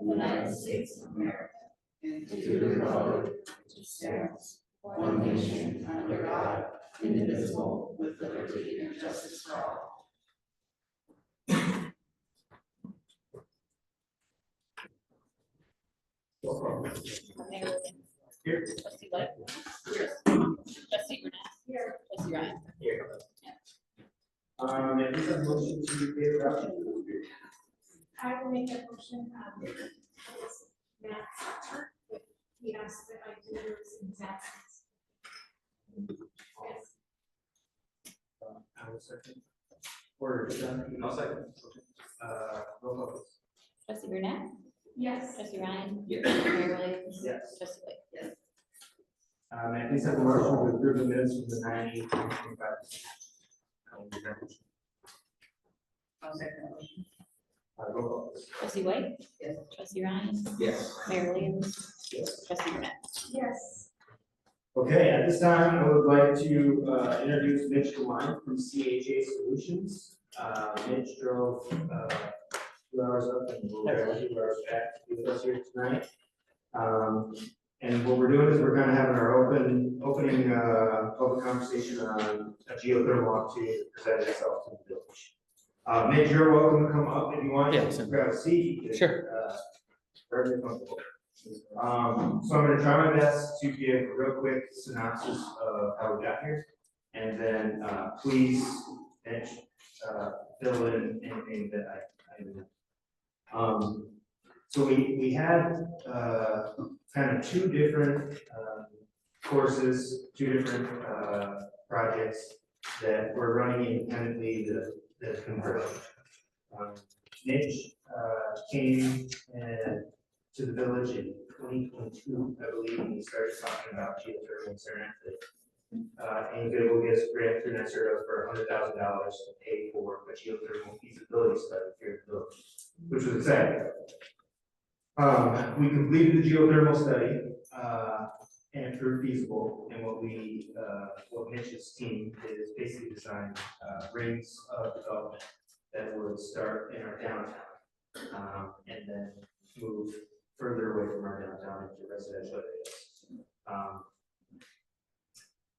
United States of America, and to the republic which stands one nation under God, indivisible, with liberty and justice for all. Here. Trustee White. Here. Trustee Burnett. Here. Trustee Ryan. Here. And this is a motion to pay adoption. I will make a motion, Matt Sutton, he asked that I do his exact. Yes. I will second. Order done. I'll second. Roll call please. Trustee Burnett. Yes. Trustee Ryan. Yes. Mayor Williams. Yes. Trustee White. Yes. May I please have a motion to approve the minutes from the 9/8/2025? I'll second the motion. Roll call please. Trustee White. Yes. Trustee Ryan. Yes. Mayor Williams. Yes. Trustee Burnett. Yes. Okay, at this time, I would like to introduce Mitch DeWine from CHA Solutions. Mitch drove 2 hours up and 2 hours back with us here tonight. And what we're doing is we're kind of having our opening public conversation on a geothermal opportunity that presented itself to the village. Mitch, you're welcome to come up if you want. Yeah, Just grab a seat. You can, Sure. Very comfortable. So I'm going to try my best to give a real quick synopsis of how we got here, and then please, Mitch, fill in anything that I missed. So we had kind of two different courses, two different projects that were running independently that converged. Mitch came to the village in 2022, I believe, and he started talking about geothermal and serenity. And he was able to get a grant through NYSERDA for $100,000 to pay for a geothermal feasibility study here in the village, which was exciting. We completed the geothermal study and proved feasible. And what Mitch's team is basically designed rings of development that would start in our downtown and then move further away from our downtown into residential areas.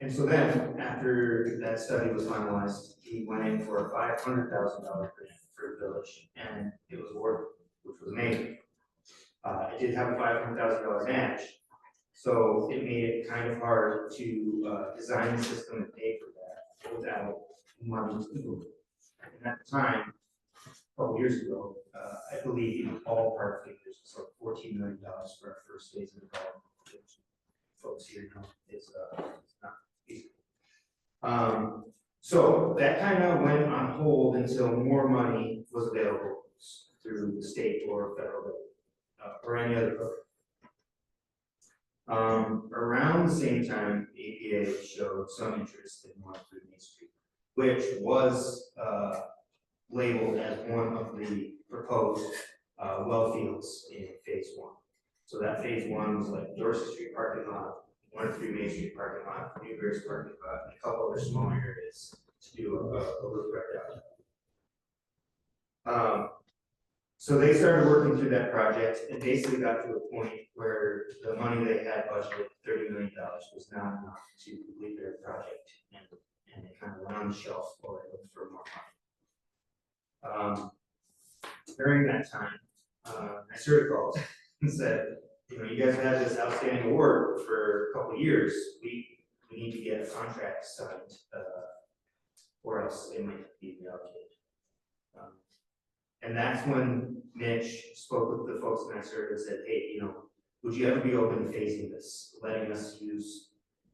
And so then, after that study was finalized, he went in for a $500,000 grant for the village, and it was awarded, which was amazing. It did have a $500,000 match, so it made it kind of hard to design the system and pay for that without money to move. And at the time, a couple years ago, I believe all park figures was like $14 million for our first phase of development, which folks here know is not easy. So that kind of went on hold until more money was available through the state or federal or any other program. Around the same time, the EPA showed some interest in one through Main Street, which was labeled as one of the proposed well fields in phase 1. So that phase 1 was like Dorset Street parking lot, 1-3 Main Street parking lot, Newbury's parking lot, and a couple other smaller areas to do a roof right out. So they started working through that project and basically got to a point where the money they had budgeted, $30 million, was not enough to complete their project, and it kind of went on the shelf while they looked for more money. During that time, I sort of called and said, you guys have had this outstanding award for a couple of years. We need to get a contract signed, or else it might be reallocated. And that's when Mitch spoke with the folks in NYSERDA and said, hey, would you ever be open to phasing this, letting us use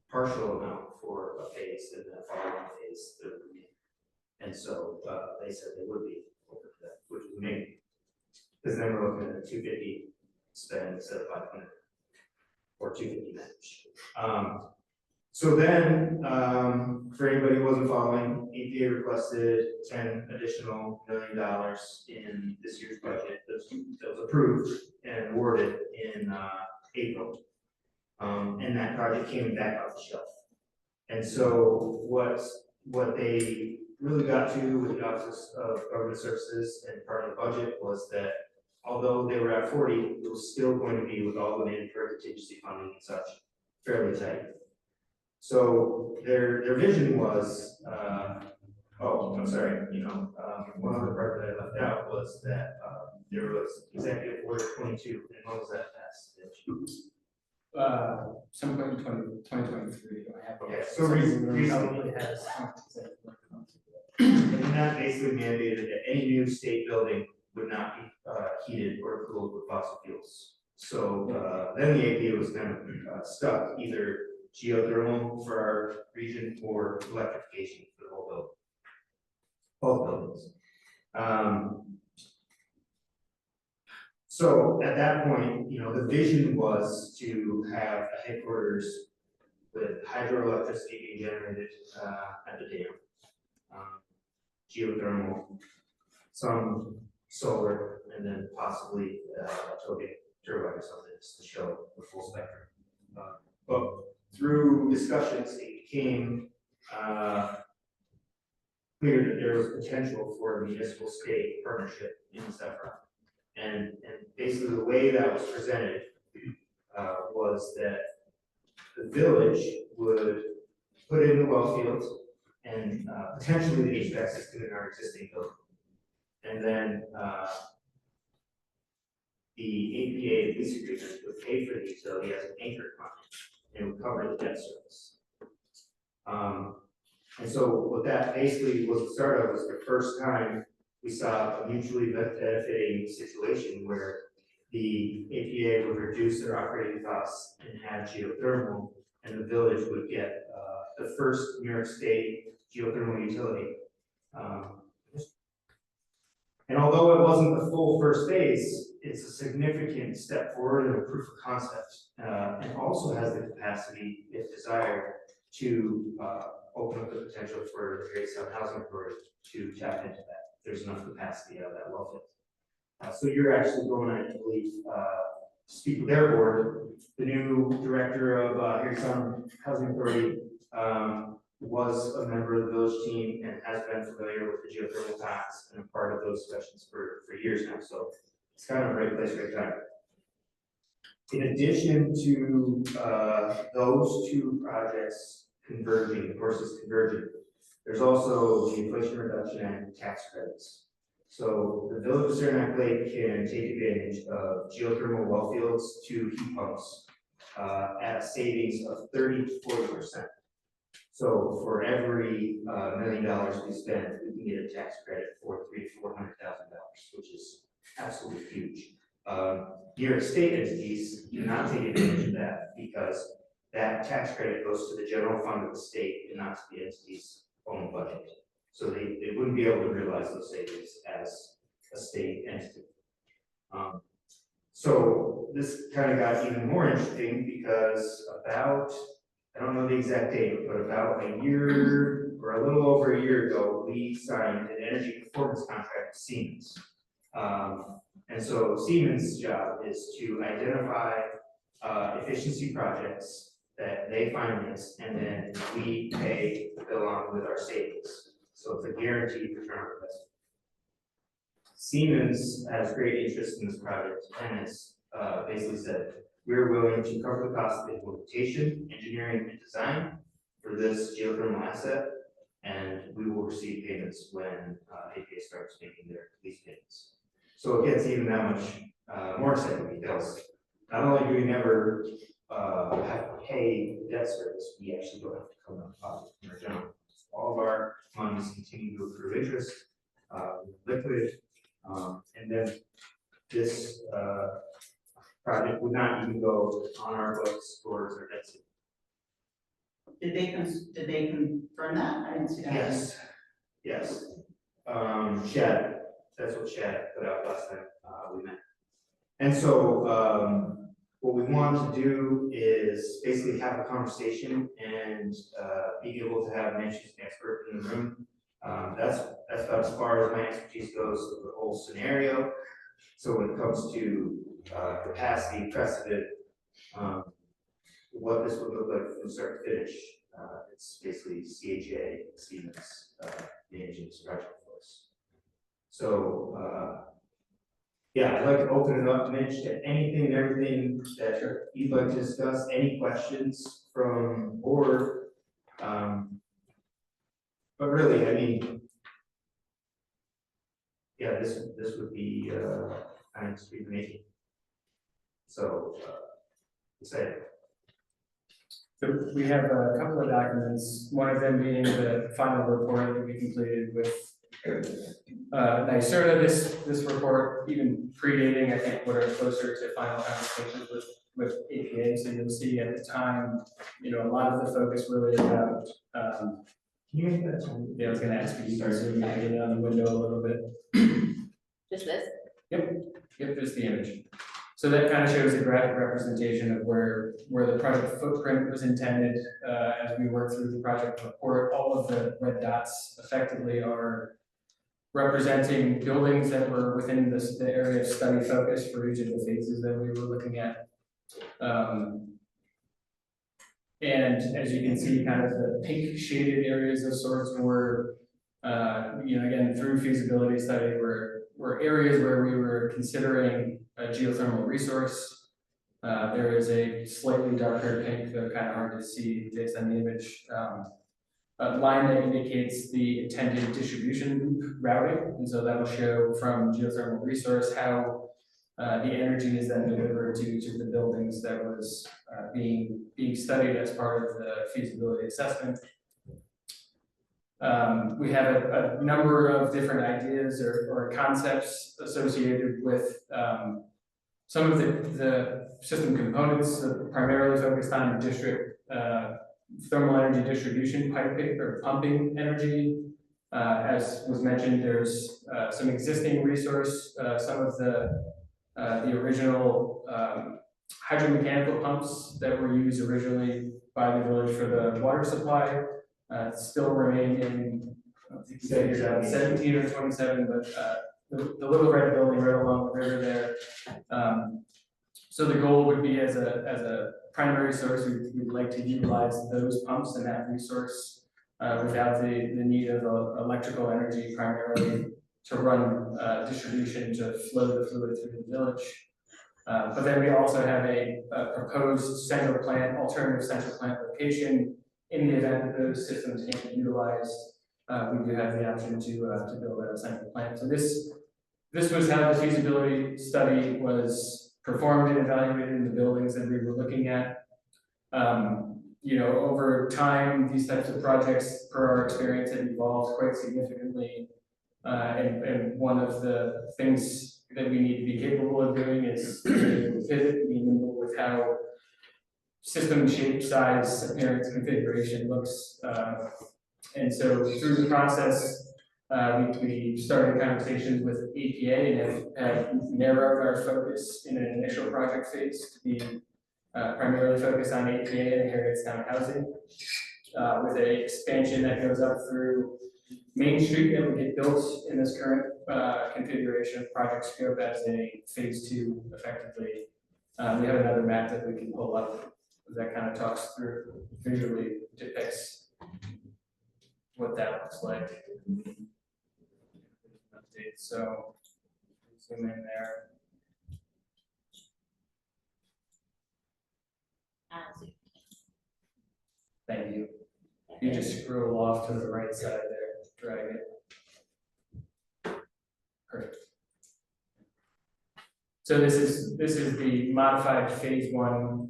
partial amount for a phase and then a following phase that would be. And so they said they would be open to that, which was amazing. Because then we're looking at a 250 spend instead of 500 or 250 match. So then, for anybody who wasn't following, EPA requested $10 additional million in this year's budget that was approved and awarded in April. And that project came back off the shelf. And so what they really got to with the Office of Government Services and part of the budget was that although they were at 40, it was still going to be with all the mandatory contingency funding and such, fairly tight. So their vision was, oh, I'm sorry, one other part that I left out was that, there was Executive Order 22, and when was that passed? Some point in 2023, I have. Okay, so recently. Probably has. And that basically mandated that any new state building would not be heated or cooled with fossil fuels. So then the APA was kind of stuck, either geothermal for our region or electrification for the whole building. Both buildings. So at that point, the vision was to have a headquarters with hydroelectricity being generated at the dam. Geothermal, some solar, and then possibly a turbine or something just to show the full spectrum. But through discussions, it became clear that there was potential for a municipal state partnership in Sephra. And basically the way that was presented was that the village would put in the well fields and potentially the HVAC system in our existing building. And then the APA lease agreement would pay for the utility as an anchor client and would cover the debt service. And so what that basically was the start of was the first time we saw a mutually benefiting situation where the APA would reduce their operating costs and have geothermal, and the village would get the first New York State geothermal utility. And although it wasn't the full first phase, it's a significant step forward in a proof of concept, and also has the capacity, if desired, to open up the potential for the Great South Housing Authority to tap into that. There's enough capacity out of that well field. So you're actually going, I believe, speak with their board. The new director of Great South Housing Authority was a member of the village team and has been familiar with the geothermal tax and a part of those discussions for years now. So it's kind of a right place, right time. In addition to those two projects converging, the courses converging, there's also the Inflation Reduction Act tax credits. So the village of Saranac Lake can take advantage of geothermal well fields to heat pumps at a savings of 30 to 40%. So for every $1 million we spend, we can get a tax credit for $300,000 to $400,000, which is absolutely huge. New York State entities do not take advantage of that because that tax credit goes to the general fund of the state and not to the entity's own budget. So they wouldn't be able to realize those savings as a state entity. So this kind of got even more interesting because about, I don't know the exact date, but about a year or a little over a year ago, we signed an energy performance contract with Siemens. And so Siemens' job is to identify efficiency projects that they finance, and then we pay the bill on with our savings. So it's a guaranteed return on investment. Siemens has great interest in this project and has basically said, we're willing to cover the cost of implementation, engineering, and design for this geothermal asset, and we will receive payments when APA starts making their lease payments. So it gets even that much more exciting because not only do we never have to pay debt service, we actually don't have to come out of pocket from our general. All of our funds continue to accrue interest, liquid, and then this project would not even go on our books towards our debt service. Did they confirm that? I didn't see that. Yes. Shad, that's what Shad put out last time we met. And so what we want to do is basically have a conversation and be able to have an industry expert in the room. That's about as far as my expertise goes of the whole scenario. So when it comes to capacity, precedent, what this would look like from start to finish, It's basically CHA, Siemens, managing this project for us. So, yeah, I'd like to open it up, Mitch, to anything and everything that you'd like to discuss, any questions from board. But really, I mean, yeah, this would be, kind of speed making. So, excited. So we have a couple of documents, one of them being the final report that we completed with NYSERDA. This report, even predating, I think, what are closer to final conversations with APA. So you'll see at the time, you know, a lot of the focus really about, Can you make that? yeah, I was gonna ask you to zoom in on the window a little bit. Just this? Yep, there's the image. So that kind of shows a graphic representation of where the project footprint was intended as we work through the project report. All of the red dots effectively are representing buildings that were within the area of study focus for each of the phases that we were looking at. And as you can see, kind of the pink shaded areas of sorts were, you know, again, through feasibility study were areas where we were considering a geothermal resource. There is a slightly darker pink, though kind of hard to see based on the image, a line that indicates the intended distribution loop routing. And so that'll show from geothermal resource how the energy is then delivered to each of the buildings that was being studied as part of the feasibility assessment. We have a number of different ideas or concepts associated with some of the system components, primarily focused on district thermal energy distribution piping or pumping energy. As was mentioned, there's some existing resource, some of the original hydromechanical pumps that were used originally by the village for the water supply still remain in, I don't think we figured out 17 or 27, but the little red building right along the river there. So the goal would be as a primary source, we'd like to utilize those pumps and that resource without the need of electrical energy primarily to run distribution to flow the fluid through the village. But then we also have a proposed central plant, alternative central plant location. In the event that those systems can't be utilized, we do have the option to build a central plant. So this was how the feasibility study was performed and evaluated in the buildings that we were looking at. You know, over time, these types of projects, per our experience, have evolved quite significantly. And one of the things that we need to be capable of doing is pivot, being nimble with how system shape, size, appearance, configuration looks. And so through the process, we started conversations with APA and have narrowed our focus in an initial project phase to be primarily focused on APA and Harrietstown housing, with an expansion that goes up through Main Street that would get built in this current configuration of project scope as a phase 2 effectively. We have another map that we can pull up that kind of talks through, visually depicts what that looks like. Update, so zoom in there. Thank you. You just scroll off to the right side there, drag it. Perfect. So this is the modified phase 1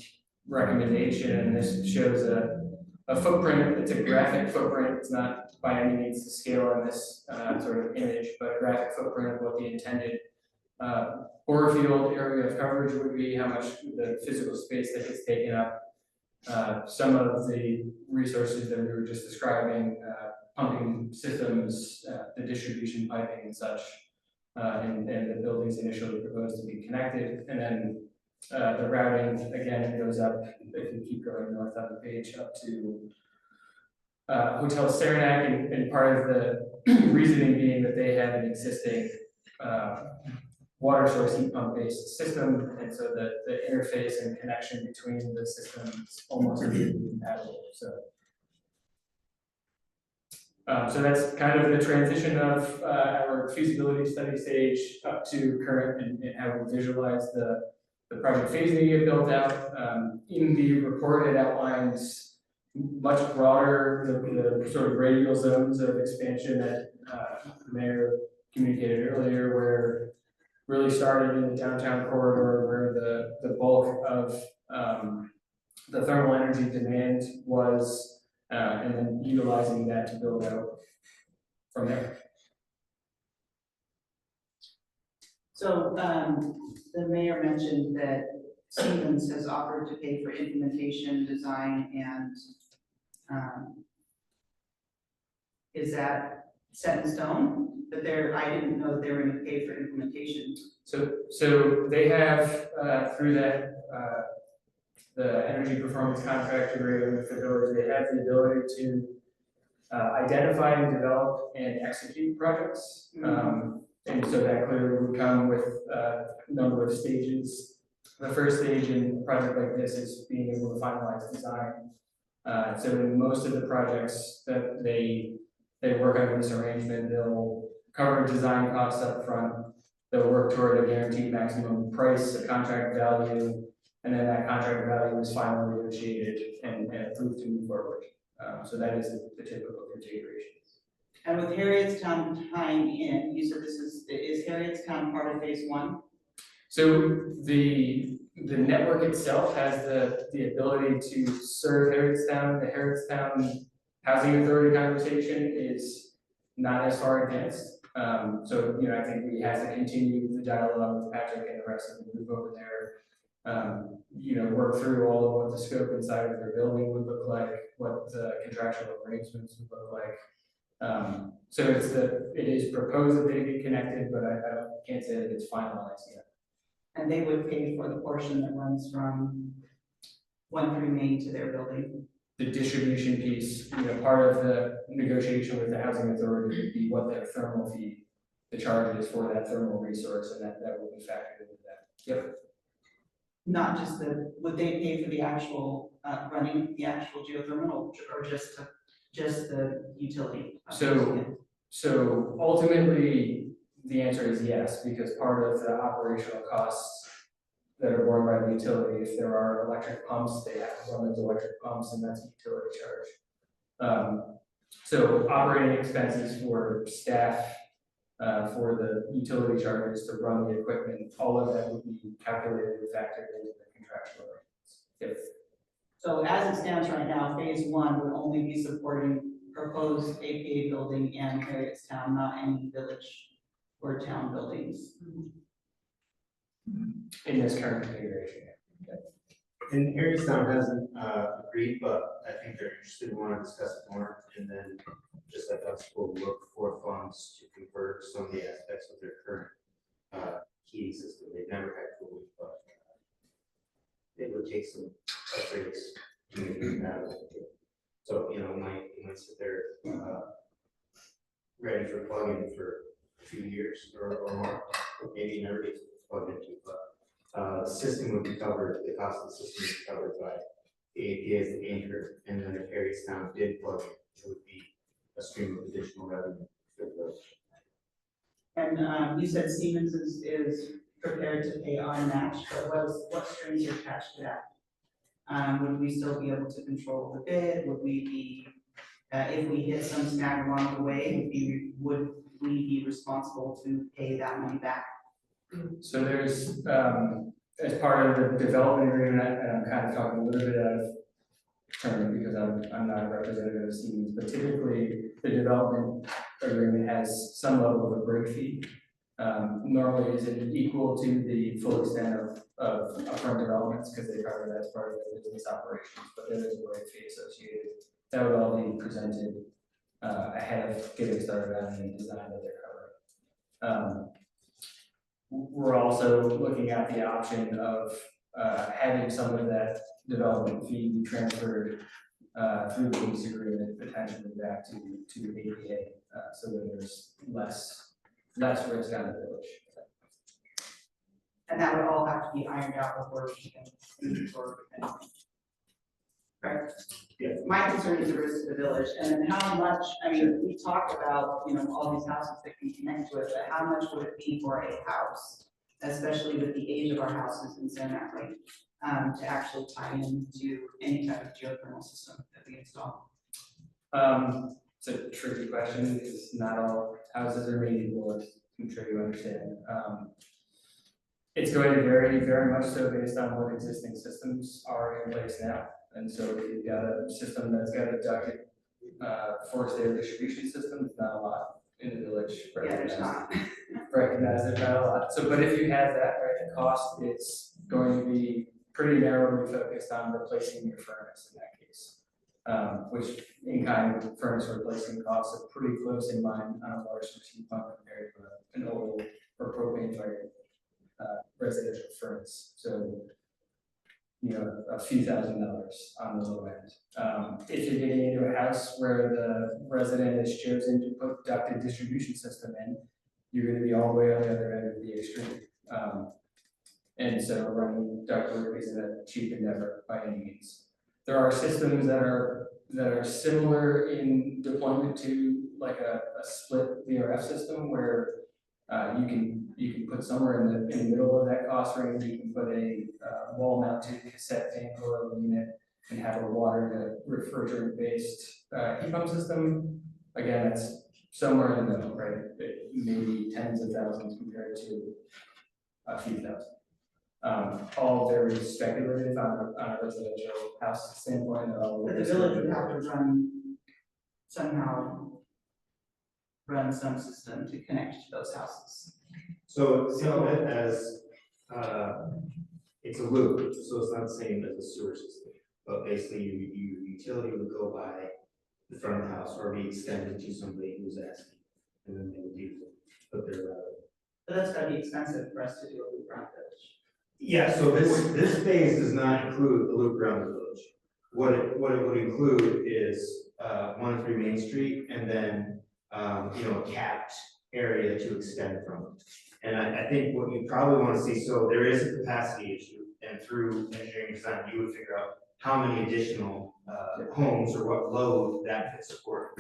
recommendation, and this shows a footprint. It's a graphic footprint. It's not by any means to scale on this sort of image, but a graphic footprint of what the intended bore field area of coverage would be, how much the physical space that gets taken up. Some of the resources that we were just describing, pumping systems, the distribution piping and such, and the buildings initially proposed to be connected. And then the routing, again, it goes up, if you keep going north on the page, up to Hotel Saranac, and part of the reasoning being that they have an existing water source heat pump based system, and so the interface and connection between the systems almost immediately compatible. So So that's kind of the transition of our feasibility study stage up to current and how we visualize the project phasing to get built out. In the report, it outlines much broader, the sort of radial zones of expansion that the mayor communicated earlier, where really started in the downtown corridor where the bulk of the thermal energy demand was, and then utilizing that to build out from there. So, the mayor mentioned that Siemens has offered to pay for implementation, design, and, is that set in stone? But I didn't know that they were gonna pay for implementation. So they have, through that, the energy performance contract agreement with the village, they have the ability to identify and develop and execute projects. And so that clearly would come with a number of stages. The first stage in a project like this is being able to finalize design. So in most of the projects that they work under this arrangement, they'll cover design costs up front. They'll work toward a guaranteed maximum price, a contract value, and then that contract value is finally negotiated and approved to move forward. So that is the typical configuration. And with Harrietstown tying in, you said is Harrietstown part of phase one? So the network itself has the ability to serve Harrietstown. The Harrietstown Housing Authority conversation is not as far advanced. So, I think we have to continue the dialogue with Patrick and the rest of the group over there. Work through all of what the scope inside of their building would look like, what the contractual arrangements would look like. So it is proposed that they be connected, but I can't say that it's finalized yet. And they would pay for the portion that runs from 1 Main to their building. The distribution piece, part of the negotiation with the housing authority would be what their thermal fee, the charge is for that thermal resource, and that will be factored into that. Yep. Not just would they pay for the actual, running the actual geothermal or just the utility? So ultimately, the answer is yes, because part of the operational costs that are borne by the utility, if there are electric pumps, they have to run those electric pumps, and that's a utility charge. So operating expenses for staff, for the utility charges to run the equipment, all of that would be calculated and factored into the contractual arrangements. Yep. So as it stands right now, phase one would only be supporting proposed APA building and Harrietstown, not any village or town buildings. In this current configuration. And Harrystown hasn't agreed, but I think they're interested and want to discuss it more. And then, just like us, we'll look for funds to convert some of the aspects of their current heating system. They've never had cooling, but it would take some upgrades to make it compatible. So, you might sit there ready for plug-in for a few years or more. Maybe never get plugged into, but the system would be covered, the cost of the system would be covered by the APA as the anchor, and then if Harrystown did plug in, it would be a stream of additional revenue for the village. And you said Siemens is prepared to pay on match, but what strings are attached to that? Would we still be able to control the bid? Would we be, if we hit some snag along the way, would we be responsible to pay that money back? So there's, as part of the development agreement, and I'm kind of talking a little bit out of turn because I'm not a representative of Siemens, but typically the development agreement has some level of a break fee. Normally is it equal to the full extent of upfront developments because they cover that as part of the business operations, but there is a break fee associated. That would all be presented ahead of getting started on the design that they're covering. We're also looking at the option of having some of that development fee be transferred through the lease agreement potentially back to the APA, so that there's less risk on the village. And that would all have to be ironed out before we can move forward. Right? My concern is the risk to the village, and then how much, I mean, we talked about, all these houses that can connect to it, but how much would it be for a house? Especially with the age of our houses in Saranac Lake, to actually tie into any type of geothermal system that we install. It's a tricky question because not all houses are made equal, as I'm sure you understand. It's going to vary very much so based on what existing systems are in place now. And so if you've got a system that's got a ducted forced air distribution system, it's not a lot in the village. Yeah, there's not. Recognize there's not a lot. So, but if you have that, right, the cost is going to be pretty narrowly focused on replacing your furnace in that case. Which in-kind furnace replacement costs are pretty close in line on a large heat pump compared to an oil or propane fired residential furnace. So, a few $1,000s on the low end. If you're getting into a house where the resident has chosen to put ducted distribution system in, you're gonna be all the way on the other end of the extreme. And so running ductwork isn't a cheap endeavor by any means. There are systems that are similar in deployment to like a split VRF system where you can put somewhere in the middle of that cost range. You can put a wall mounted cassette fan coil unit and have a water to refrigerant based heat pump system. Again, it's somewhere in the middle, right? Maybe tens of thousands compared to a few thousand. All very speculative on a residential house standpoint. But the village would have to somehow run some system to connect to those houses. So think of it as, it's a loop, so it's not the same as a sewer system. But basically, your utility would go by the front of the house or be extended to somebody who's asking. And then they would put their, But that's gotta be expensive for us to do a loop around the village. Yeah, so this phase does not include the loop around the village. What it would include is, 103 Main Street and then, a capped area to extend from. And I think what you probably want to see, so there is a capacity issue, and through engineering design, you would figure out how many additional homes or what load that could support.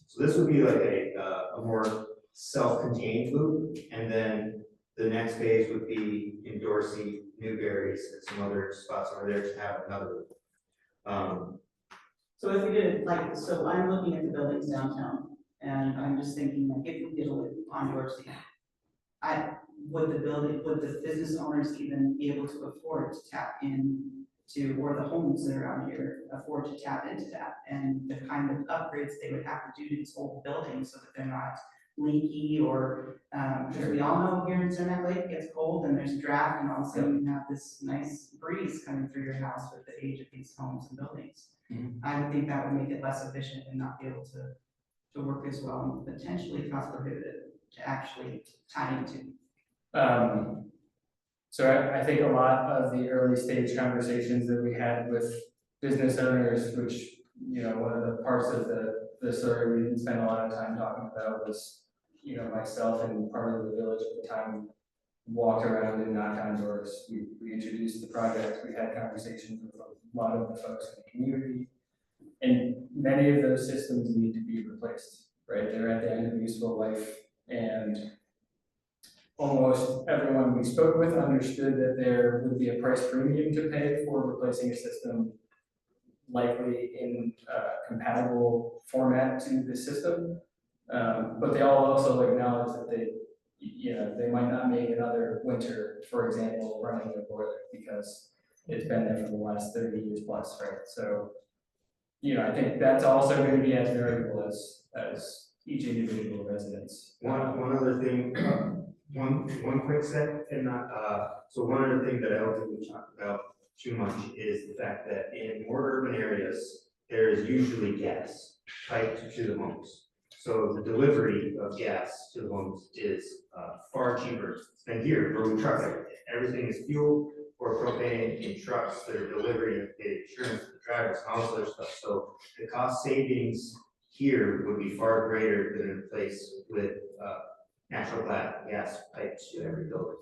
So this would be like a more self-contained loop, and then the next phase would be in Dorsey, Newberry's, and some other spots over there to have another loop. So if we did so I'm looking at the buildings downtown, and I'm just thinking like if we did a loop on Dorsey, would the business owners even be able to afford to tap in to, or the homes that are around here afford to tap into that, and the kind of upgrades they would have to do to these old buildings so that they're not leaky or, because we all know here in Saranac Lake, it gets cold and there's a draft and all of a sudden you have this nice breeze coming through your house with the age of these homes and buildings. I would think that would make it less efficient and not be able to work as well and potentially cost prohibitive to actually tie into. So I think a lot of the early stage conversations that we had with business owners, which, one of the parts of the story we didn't spend a lot of time talking about was, myself and part of the village at the time walked around and knocked on doors. We introduced the project, we had conversations with a lot of the folks in the community. And many of those systems need to be replaced, right? They're at the end of useful life, and almost everyone we spoke with understood that there would be a price premium to pay for replacing a system likely in a compatible format to the system. But they all also acknowledge that they might not make another winter, for example, running a boiler because it's been there for the last 30 years plus, right? So, I think that's also going to be as variable as each individual residence. One other thing, one quick step, and so one other thing that I don't think we talked about too much is the fact that in more urban areas, there is usually gas piped to the homes. So the delivery of gas to the homes is far cheaper than here, where we truck everything. Everything is fuel or propane in trucks that are delivery and pay insurance to the drivers and all this other stuff. So the cost savings here would be far greater than in a place with natural gas piped to every building.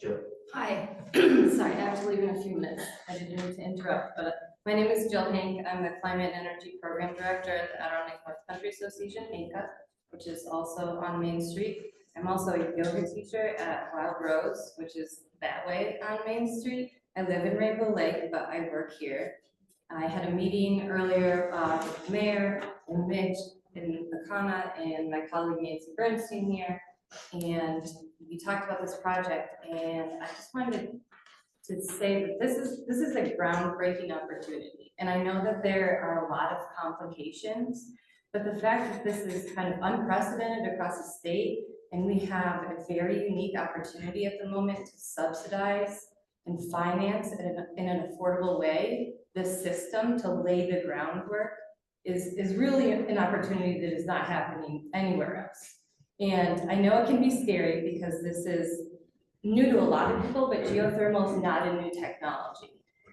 Jill. Hi, sorry, I have to leave in a few minutes. I didn't mean to interrupt, but My name is Jill Hank. I'm the Climate and Energy Program Director at the Adirondack North Country Association, ANCA, which is also on Main Street. I'm also a yoga teacher at Wild Rose, which is that way on Main Street. I live in Rainbow Lake, but I work here. I had a meeting earlier with the mayor and Mitch and Akana and my colleague Nancy Bernstein here. And we talked about this project, and I just wanted to say that this is a groundbreaking opportunity. And I know that there are a lot of complications, but the fact that this is kind of unprecedented across the state, and we have a very unique opportunity at the moment to subsidize and finance in an affordable way this system to lay the groundwork is really an opportunity that is not happening anywhere else. And I know it can be scary because this is new to a lot of people, but geothermal is not a new technology.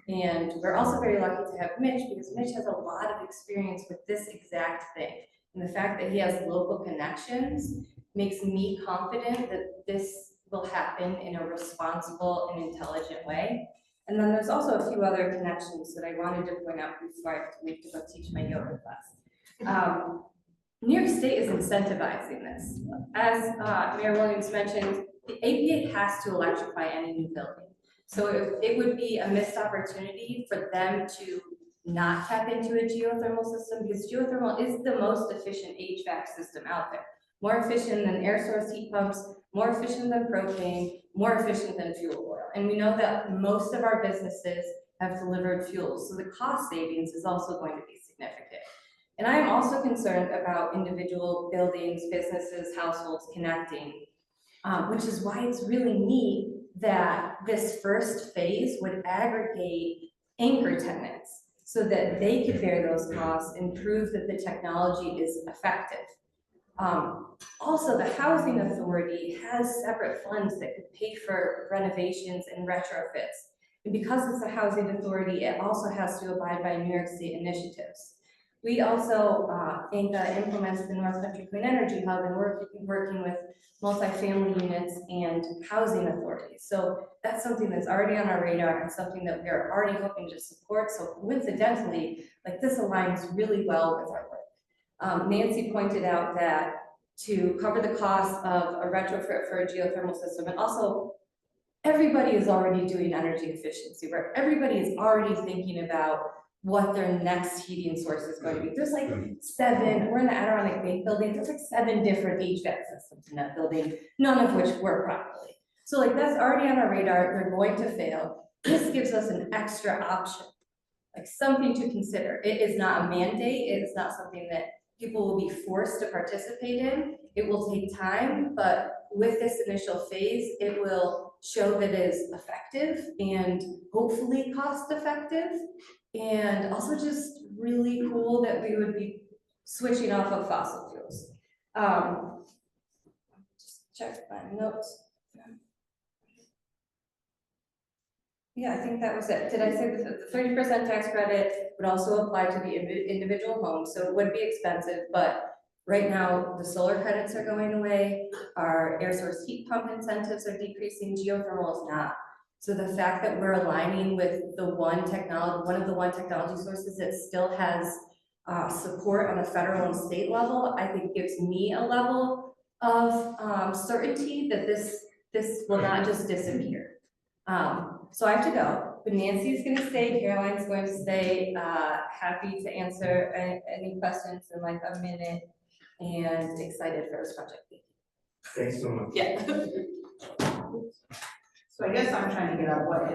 And we're also very lucky to have Mitch because Mitch has a lot of experience with this exact thing. And the fact that he has local connections makes me confident that this will happen in a responsible and intelligent way. And then there's also a few other connections that I wanted to point out before I have to leave to go teach my yoga class. New York State is incentivizing this. As Mayor Williams mentioned, the APA has to electrify any new building. So it would be a missed opportunity for them to not tap into a geothermal system because geothermal is the most efficient HVAC system out there. More efficient than air source heat pumps, more efficient than propane, more efficient than fuel oil. And we know that most of our businesses have delivered fuels, so the cost savings is also going to be significant. And I am also concerned about individual buildings, businesses, households connecting, which is why it's really neat that this first phase would aggregate anchor tenants so that they could bear those costs and prove that the technology is effective. Also, the housing authority has separate funds that could pay for renovations and retrofits. And because it's a housing authority, it also has to abide by New York State initiatives. We also, ANCA implements the North Country Clean Energy Hub and we're working with multifamily units and housing authorities. So that's something that's already on our radar and something that we are already hoping to support. So coincidentally, like this aligns really well with our work. Nancy pointed out that to cover the cost of a retrofit for a geothermal system, and also everybody is already doing energy efficiency work. Everybody is already thinking about what their next heating source is going to be. There's like 7, we're in the Adirondack Bank building, there's like 7 different HVAC systems in that building, none of which work properly. So like that's already on our radar, they're going to fail. This gives us an extra option, like something to consider. It is not a mandate, it is not something that people will be forced to participate in. It will take time, but with this initial phase, it will show that it is effective and hopefully cost effective. And also just really cool that we would be switching off of fossil fuels. Just check my notes. Yeah, I think that was it. Did I say that the 30% tax credit would also apply to the individual home? So it would be expensive, but right now the solar credits are going away. Our air source heat pump incentives are decreasing. Geothermal is not. So the fact that we're aligning with the one of the technology sources that still has support on the federal and state level, I think gives me a level of certainty that this will not just disappear. So I have to go, but Nancy's gonna stay, Caroline's going to stay, happy to answer any questions in like a minute, and excited for this project. Thanks so much. Yeah. So I guess I'm trying to get at what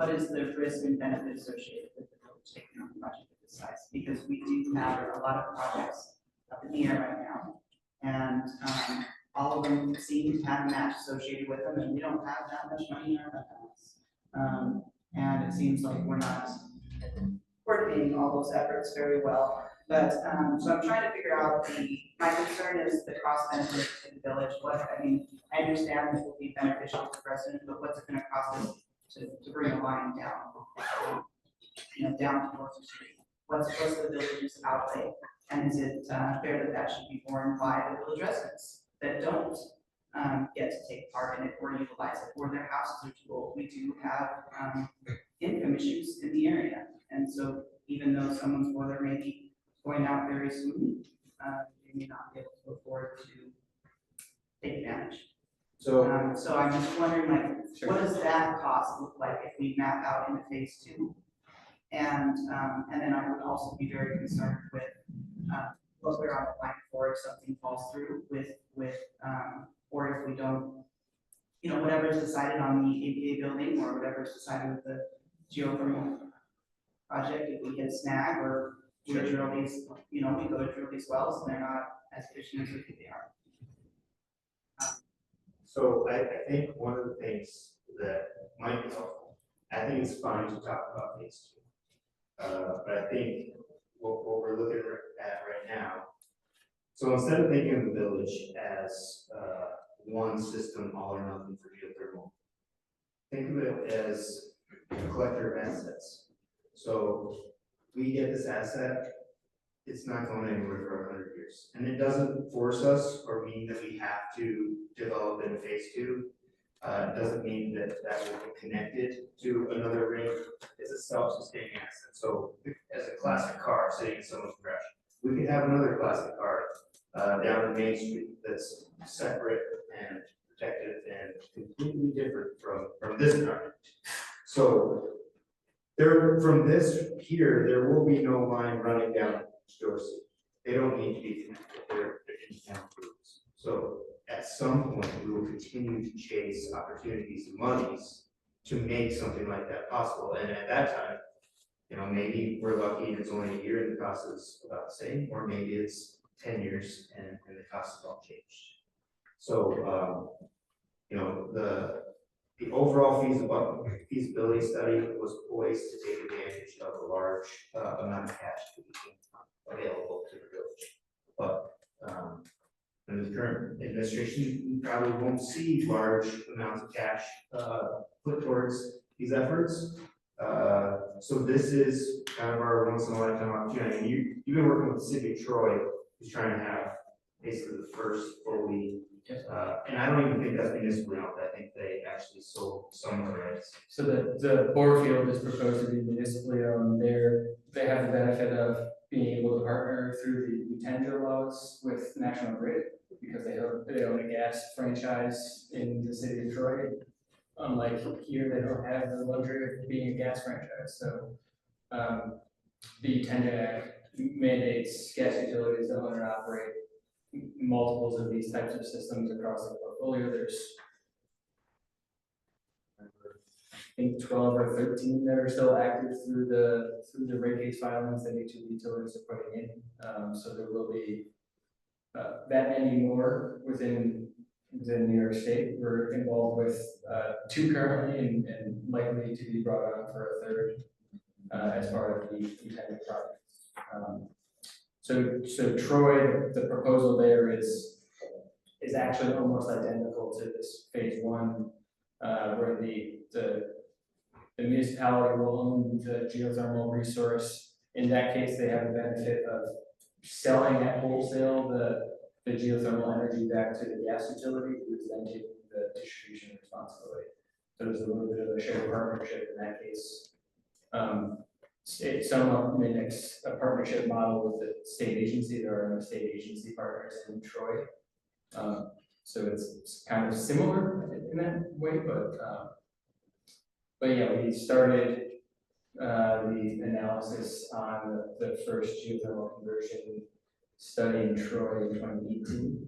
is the risk and benefit associated with the village taking on a project of this size? Because we do have a lot of projects up in the air right now. And all of them seem to have a match associated with them, and we don't have that much money in our balance. And it seems like we're not coordinating all those efforts very well. But so I'm trying to figure out my concern is the cost benefit to the village. I understand this will be beneficial to residents, but what's it going to cost us to bring a line down, down to North Street? What's the village's outlay? And is it fair that should be borne by the village residents that don't get to take part in it or utilize it, or their houses are too old? We do have income issues in the area. And so even though someone's boiler may be going out very soon, they may not be able to afford to take advantage. So, So I'm just wondering, like, Sure. what does that cost look like if we map out into phase two? And then I would also be very concerned with, what we're on the line for if something falls through or if we don't, you know, whatever is decided on the APA building or whatever is decided with the geothermal project, if we hit a snag or we drill these, you know, we go to drill these wells and they're not as efficient as we think they are. so I think one of the things that might be helpful, I think it's fine to talk about phase two. But I think what we're looking at right now, so instead of thinking of the village as one system, all or nothing for geothermal, think of it as a collector of assets. So we get this asset, it's not going anywhere for 100 years. And it doesn't force us or mean that we have to develop in phase two. It doesn't mean that will be connected to another ring. It's a self-sustaining asset. So as a classic car sitting in someone's garage, we could have another classic car down in Main Street that's separate and protected and completely different from this project. So from this here, there will be no line running down Dorsey. They don't need to be connected. They're in-town groups. So at some point, we will continue to chase opportunities and monies to make something like that possible. And at that time, you know, maybe we're lucky and it's only a year and the cost is about the same, or maybe it's 10 years and the cost has all changed. So, you know, the overall feasibility study was poised to take advantage of a large amount of cash that became available to the village. But in the current administration, we probably won't see large amounts of cash put towards these efforts. So this is kind of our once in a lifetime opportunity. And you've been working with the city of Troy, who's trying to have basically the first fully, and I don't even think that's municipally owned. I think they actually sold some of the rights. So the bore field is proposed to be municipally owned. They have the benefit of being able to partner through the tender laws with National Grid because they own a gas franchise in the city of Troy. Unlike here, they don't have the luxury of being a gas franchise. So the Tender Act mandates gas utilities to own and operate multiples of these types of systems across the portfolio. There's I think 12 or 13 that are still active through the rate case filings that each of the utilities are putting in. So there will be that many more within New York State. We're involved with 2 currently and likely to be brought on for a third as part of the intended project. So Troy, the proposal there is actually almost identical to this phase 1, where the municipality will own the geothermal resource. In that case, they have the benefit of selling at wholesale the geothermal energy back to the gas utility, who is then taking the distribution responsibility. So there's a little bit of a shared partnership in that case. It somewhat mimics a partnership model with the state agency. There are no state agency partners in Troy. So it's kind of similar in that way, but yeah, we started the analysis on the first geothermal conversion study in Troy in 2018.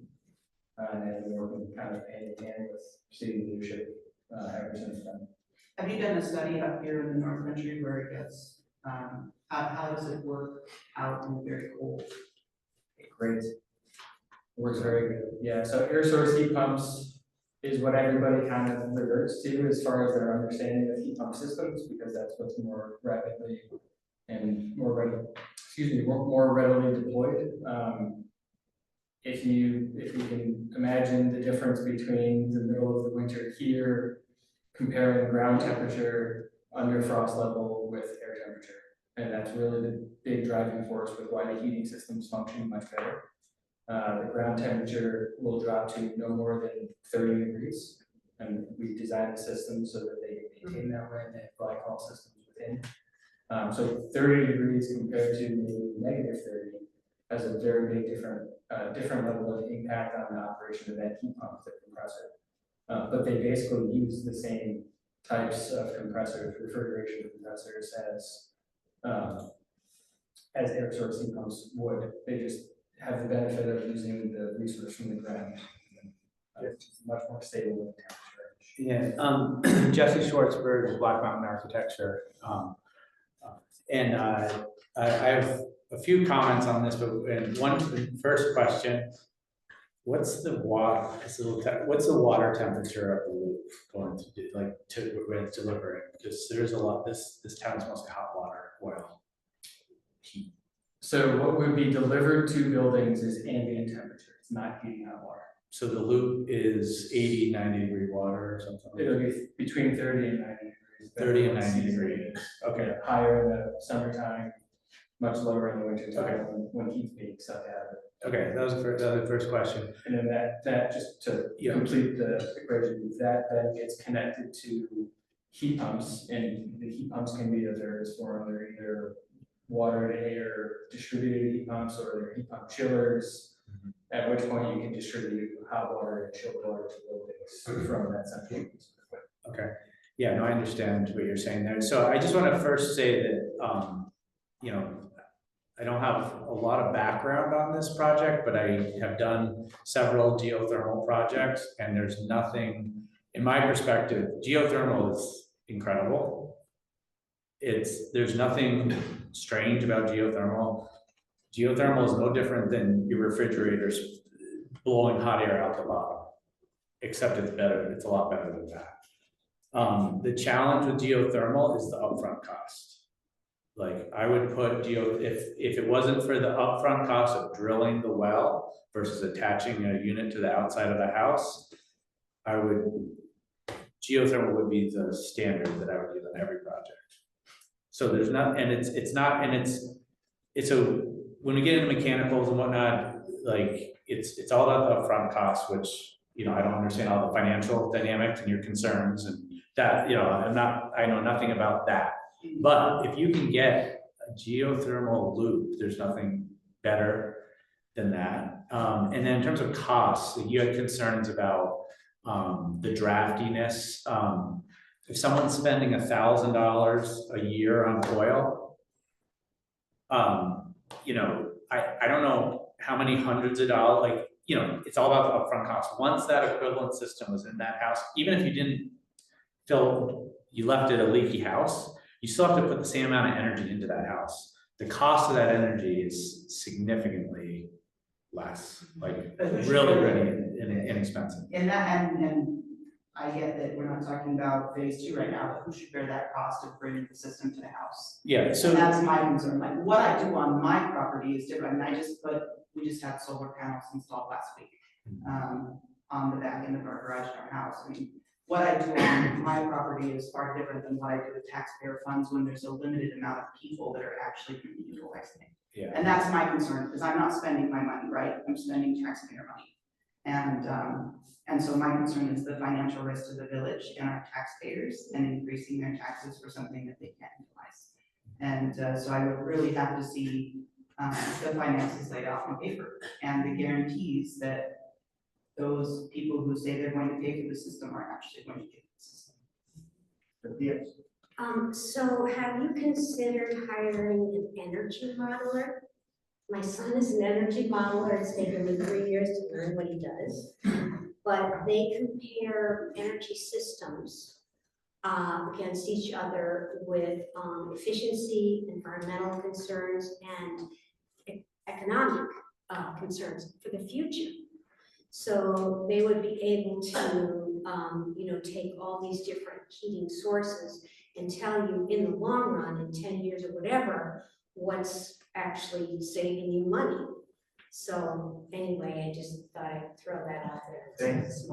And we're working kind of hand in hand with city leadership ever since then. Have you done a study up here in the North Country where it gets, how does it work out in the very cold? Great. Works very good. Yeah, so air source heat pumps is what everybody kind of reverts to as far as their understanding of heat pump systems, because that's what's more rapidly and more readily deployed. If you can imagine the difference between the middle of the winter here, comparing ground temperature under frost level with air temperature. And that's really the big driving force with why the heating systems function much better. The ground temperature will drop to no more than 30 degrees. And we design the system so that they can maintain that way, and they have glycol systems within. So 30 degrees compared to maybe -30 has a very big different level of impact on the operation of that heat pump, the compressor. But they basically use the same types of compressors, refrigeration compressors as air source heat pumps would. They just have the benefit of using the resource from the ground. It's much more stable in temperature. Yeah, Jesse Schwartzberg, Black Mountain Architecture. And I have a few comments on this, but first question, what's the water temperature of the loop going to do, like when it's delivering? Because there's a lot, this town is mostly hot water, oil, heat. So what would be delivered to buildings is ambient temperature. It's not heating hot water. So the loop is 80, 90 degree water or something? It'll be between 30 and 90 degrees. 30 and 90 degrees. Okay. Yeah, higher in the summertime, much lower in the winter time when heat's being sucked out of it. Okay, that was the first question. And then that just to complete the equation, that then gets connected to heat pumps, and the heat pumps can be of various forms. They're either water to air distributed heat pumps, or they're heat pump chillers. At which point you can distribute hot water and chilled water to buildings from that central piece of equipment. Okay, yeah, no, I understand what you're saying there. So I just want to first say that, you know, I don't have a lot of background on this project, but I have done several geothermal projects, and there's nothing, in my perspective, geothermal is incredible. There's nothing strange about geothermal. Geothermal is no different than your refrigerators blowing hot air out the bottom, except it's better. It's a lot better than that. The challenge with geothermal is the upfront cost. Like I would put if it wasn't for the upfront cost of drilling the well versus attaching a unit to the outside of the house, geothermal would be the standard that I would use on every project. So there's not, and it's when we get into mechanicals and whatnot, like it's all about the upfront costs, which, you know, I don't understand all the financial dynamics and your concerns and that, you know, I know nothing about that. But if you can get a geothermal loop, there's nothing better than that. And then in terms of costs, you had concerns about the draftiness. If someone's spending $1,000 a year on oil, you know, I don't know how many hundreds of dollars, like, you know, it's all about the upfront cost. Once that equivalent system was in that house, even if you didn't you left it a leaky house, you still have to put the same amount of energy into that house. The cost of that energy is significantly less, like really inexpensive. And I get that we're not talking about phase 2 right now, but who should bear that cost of bringing the system to the house? Yeah, so And that's my concern. Like what I do on my property is different. And we just had solar panels installed last week on the back end of our garage in our house. I mean, what I do on my property is far different than what I do with taxpayer funds when there's a limited amount of people that are actually going to be utilizing it. yeah. And that's my concern, because I'm not spending my money, right? I'm spending taxpayer money. And so my concern is the financial risk to the village and our taxpayers and increasing their taxes for something that they can't utilize. And so I would really have to see the finances laid out on paper and the guarantees that those people who say they're going to pay for the system are actually going to pay for the system. Yes. So have you considered hiring an energy modeler? My son is an energy modeler. It's taken me 3 years to learn what he does. But they compare energy systems against each other with efficiency, environmental concerns, and economic concerns for the future. So they would be able to, you know, take all these different heating sources and tell you in the long run, in 10 years or whatever, what's actually saving you money. So anyway, I just thought I'd throw that out there. Thanks.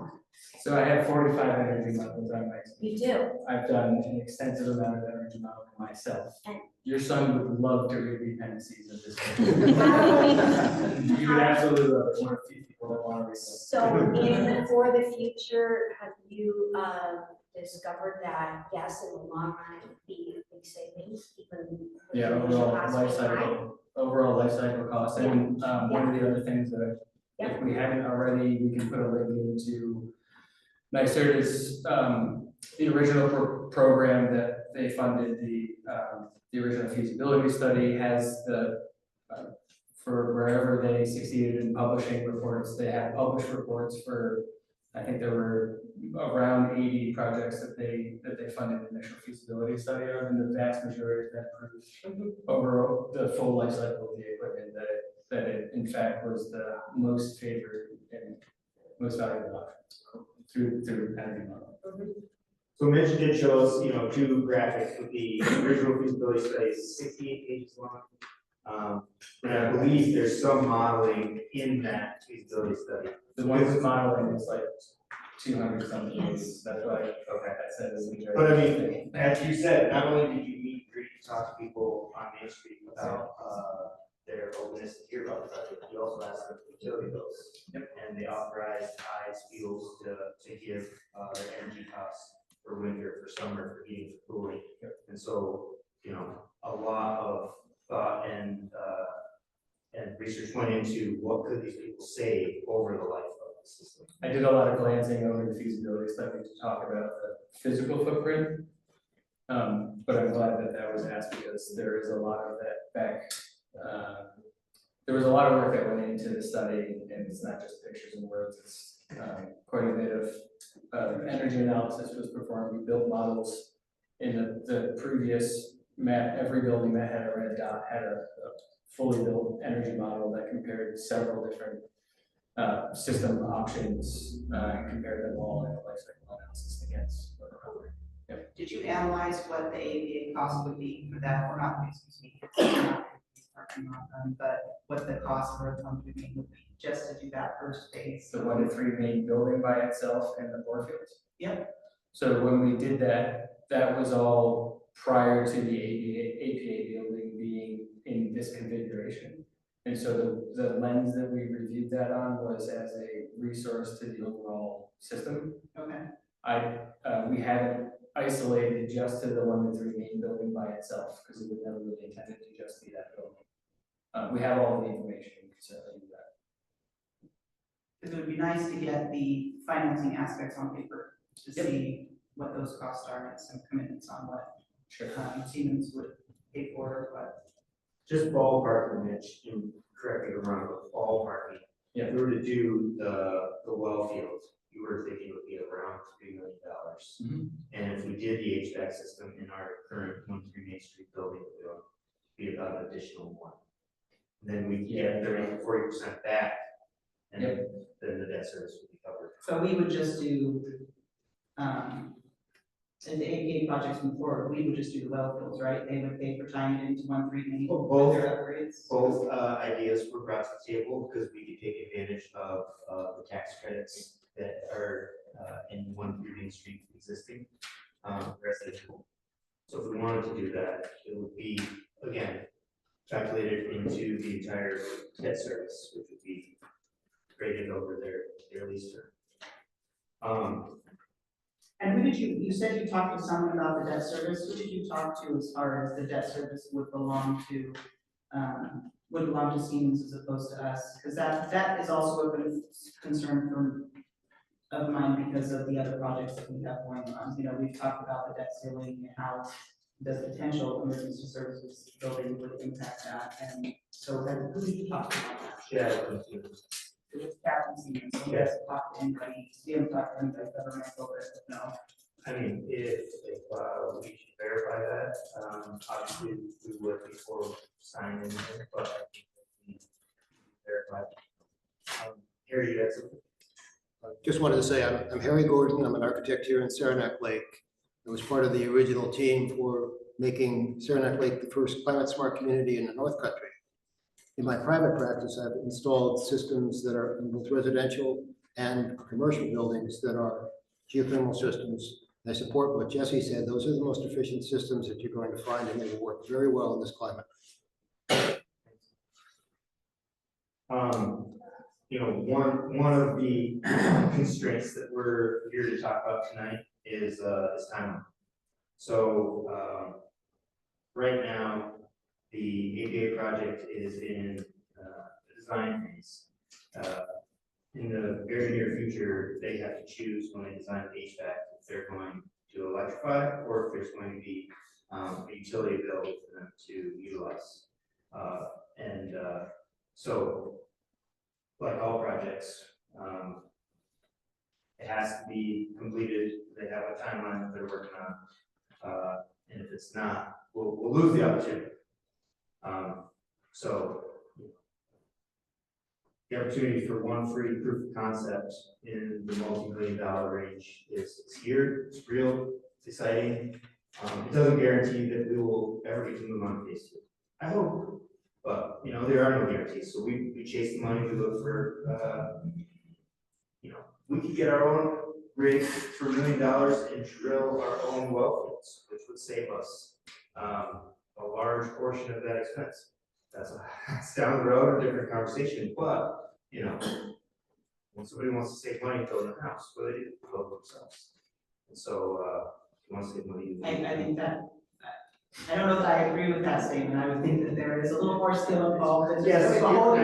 So I have 45 energy models on my. You do? I've done an extensive amount of energy modeling myself. And- Your son would love to read the appendices of this. You would absolutely love it. One of the few people that want to read them. So for the future, have you discovered that, yes, in the long run, it would be a big savings, even. with Yeah, the initial overall cost life being high. cycle, overall life cycle cost, and, one of the other things that if we haven't already, we can put a link into NYSERDA's, the original program that they funded, the original feasibility study has for wherever they succeeded in publishing reports, they have published reports for, I think there were around 80 projects that they funded the initial feasibility study of, and the vast majority of that proved over the full life cycle of the equipment that it in fact was the most favored and most valuable option through energy model. So Mitch did show us, two graphics with the original feasibility study, is 68 pages long. And I believe there's some modeling in that feasibility study. The one with modeling is like 200 something pages, that's why, okay, I said this. But I mean, as you said, not only did you meet, greet, talk to people on Main Street about, their openness to hear about the project, you also asked them for utility bills. Yep. And they authorized ICE fuels to give, their energy costs for winter, for summer, for heating, for cooling. Yep. And so, a lot of thought and research went into what could these people save over the life of the system. I did a lot of glancing over the feasibility study to talk about the physical footprint. But I'm glad that was asked because there is a lot of that back. There was a lot of work that went into the study, and it's not just pictures and words, it's quite a bit of energy analysis was performed. We built models in the previous map. Every building that had a red dot had a fully built energy model that compared several different system options and compared them all in a life cycle analysis against what we're covering. Yep. Did you analyze what the ADA cost would be for that, or not, excuse me, but what the cost for a company would be, just to do that first phase? The 1 to 3 main building by itself and the bore fields. Yep. So when we did that, that was all prior to the APA building being in this configuration. And so the lens that we reviewed that on was as a resource to the overall system. Okay. We haven't isolated just to the 1 to 3 main building by itself, because it was never really intended to just be that building. We have all the information, we can certainly do that. Because it would be nice to get the financing aspects on paper to see what those costs are and some commitments on what Siemens would pay for, but. Just ballparking, Mitch, and correct me if I'm wrong, but ballparking. Yeah. If we were to do the well field, you were thinking it would be around $3 million. Mm-hmm. And if we did the HVAC system in our current 1-3 Main Street building, it would be about an additional $1. Then we get 30% back, and then the debt service would be covered. So we would just do, if the APA projects move forward, we would just do the well fields, right? They would pay for tying it into 1-3 main Well, with their upgrades. Both ideas were brought to the table because we could take advantage of the tax credits that are in 1-3 Main Street existing residential. So if we wanted to do that, it would be, again, calculated into the entire debt service, which would be graded over their lease term. And who did you said you talked to someone about the debt service, who did you talk to as far as the debt service would belong to Siemens as opposed to us? Because that is also a concern of mine because of the other projects that we have going on. We've talked about the debt ceiling and how the potential emergency services building would impact that, and so who did you talk to about that? Yeah. It was Captain Siemens, so we haven't talked to anybody, we haven't talked to anybody government over it, no. I mean, if we should verify that, obviously we would before signing it, but I think we verify. Harry, you had something? Just wanted to say, I'm Harry Gordon. I'm an architect here in Saranac Lake. I was part of the original team for making Saranac Lake the first climate smart community in the North Country. In my private practice, I've installed systems that are in both residential and commercial buildings that are geothermal systems. I support what Jesse said. Those are the most efficient systems that you're going to find, and they will work very well in this climate. One of the constraints that we're here to talk about tonight is timeline. So, right now, the APA project is in, the design phase. In the very near future, they have to choose when they design the HVAC, if they're going to electrify, or if there's going to be, a utility bill for them to utilize. So, like all projects, it has to be completed, they have a timeline that they're working on. And if it's not, we'll lose the opportunity. So the opportunity for one free proof of concept in the multi-million-dollar range is here, it's real, it's exciting. It doesn't guarantee that we will ever get to move on to phase two. I hope, but there are no guarantees. So we chase the money, we look for, we could get our own rig for $1 million and drill our own well fields, which would save us a large portion of that expense. That's down the road, a different conversation, but when somebody wants to save money building a house, what do they do? Build themselves. And so, if you want to save money. I think that, I don't know that I agree with that statement. I would think that there is a little more skill involved than just Yes, a whole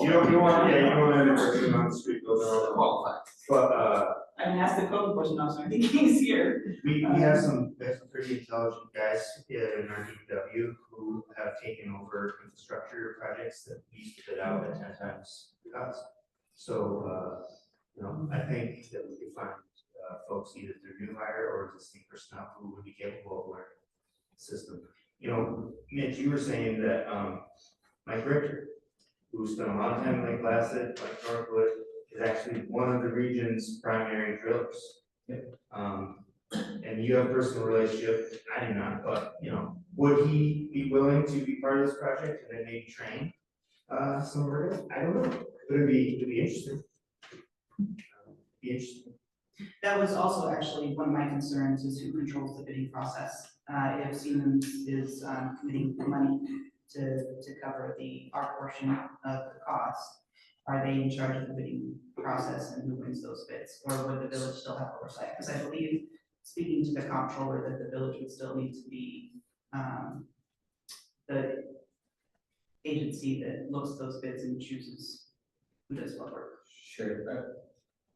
you don't want every to person on the street building all the qualify. But, I mean, ask the code enforcement officer, I think he's here. we have some pretty intelligent guys in our DPW who have taken over infrastructure projects that we used to bid out at 10 times the cost. So, I think that we could find folks either through new hire or existing personnel who would be capable of learning the system. Mitch, you were saying that Mike Richter, who spent a lot of time in Lake Placid, like Northwood, is actually one of the region's primary drillers. And you have a personal relationship, I do not, but would he be willing to be part of this project and then maybe train some of our guys? I don't know, but it'd be interesting. That was also actually one of my concerns is who controls the bidding process. If Siemens is committing the money to cover our portion of the cost, are they in charge of the bidding process and who wins those bids? Or would the village still have oversight? Because I believe, speaking to the comptroller, that the village would still need to be the agency that looks at those bids and chooses who does what work. Sure,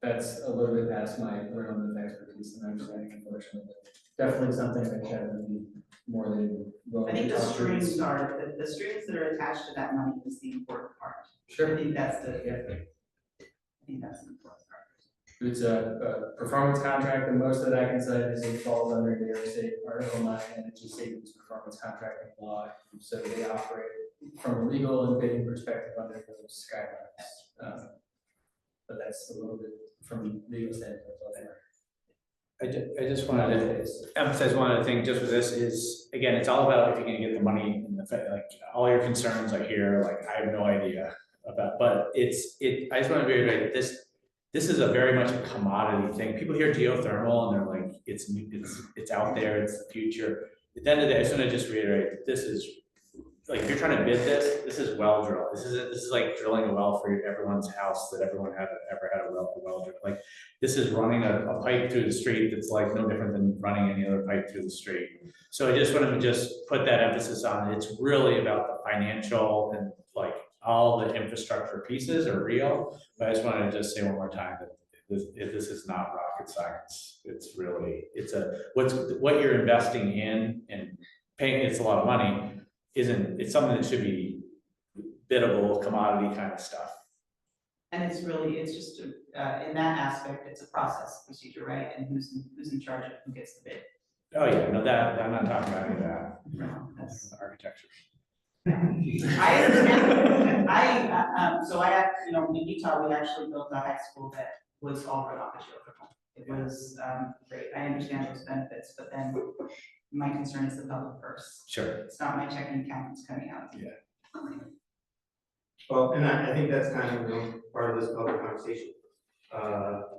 that's a little bit past my realm of expertise and understanding, unfortunately. Definitely something that Kevin would be more than willing I think to the talk through. strings are, the strings that are attached to that money is the important part. Sure. I think that's the important part. It's a performance contract, and most of that I can say is it falls under New York State Article 9 Energy Savings Performance Contracting Law. So they operate from a legal and bidding perspective under those guidelines. But that's a little bit from legal standpoint. I just wanted to emphasize one other thing just with this is, again, it's all about if you're gonna get the money in the, like, all your concerns are here, like, I have no idea about, but I just want to reiterate, this is a very much a commodity thing. People hear geothermal and they're like, it's out there, it's the future. At the end of the day, I just want to just reiterate that this is, like, if you're trying to bid this is well drilled. This is like drilling a well for everyone's house that everyone ever had a well drilled. Like, this is running a pipe through the street that's like no different than running any other pipe through the street. So I just wanted to just put that emphasis on it. It's really about the financial and like all the infrastructure pieces are real. But I just wanted to just say one more time that this is not rocket science. It's really, what you're investing in and paying, it's a lot of money. It's something that should be biddable, commodity kind of stuff. And it's just, in that aspect, it's a process procedure, right? And who's in charge of who gets the bid? Oh, yeah, no, that, I'm not talking about any of that. No, that's. Architecture. I understand. So in Utah, we actually built a high school that was all run off of geothermal. It was great. I understand those benefits, but then my concern is the public purse. Sure. It's not my checking account that's coming out. Yeah. Well, and I think that's kind of part of this public conversation.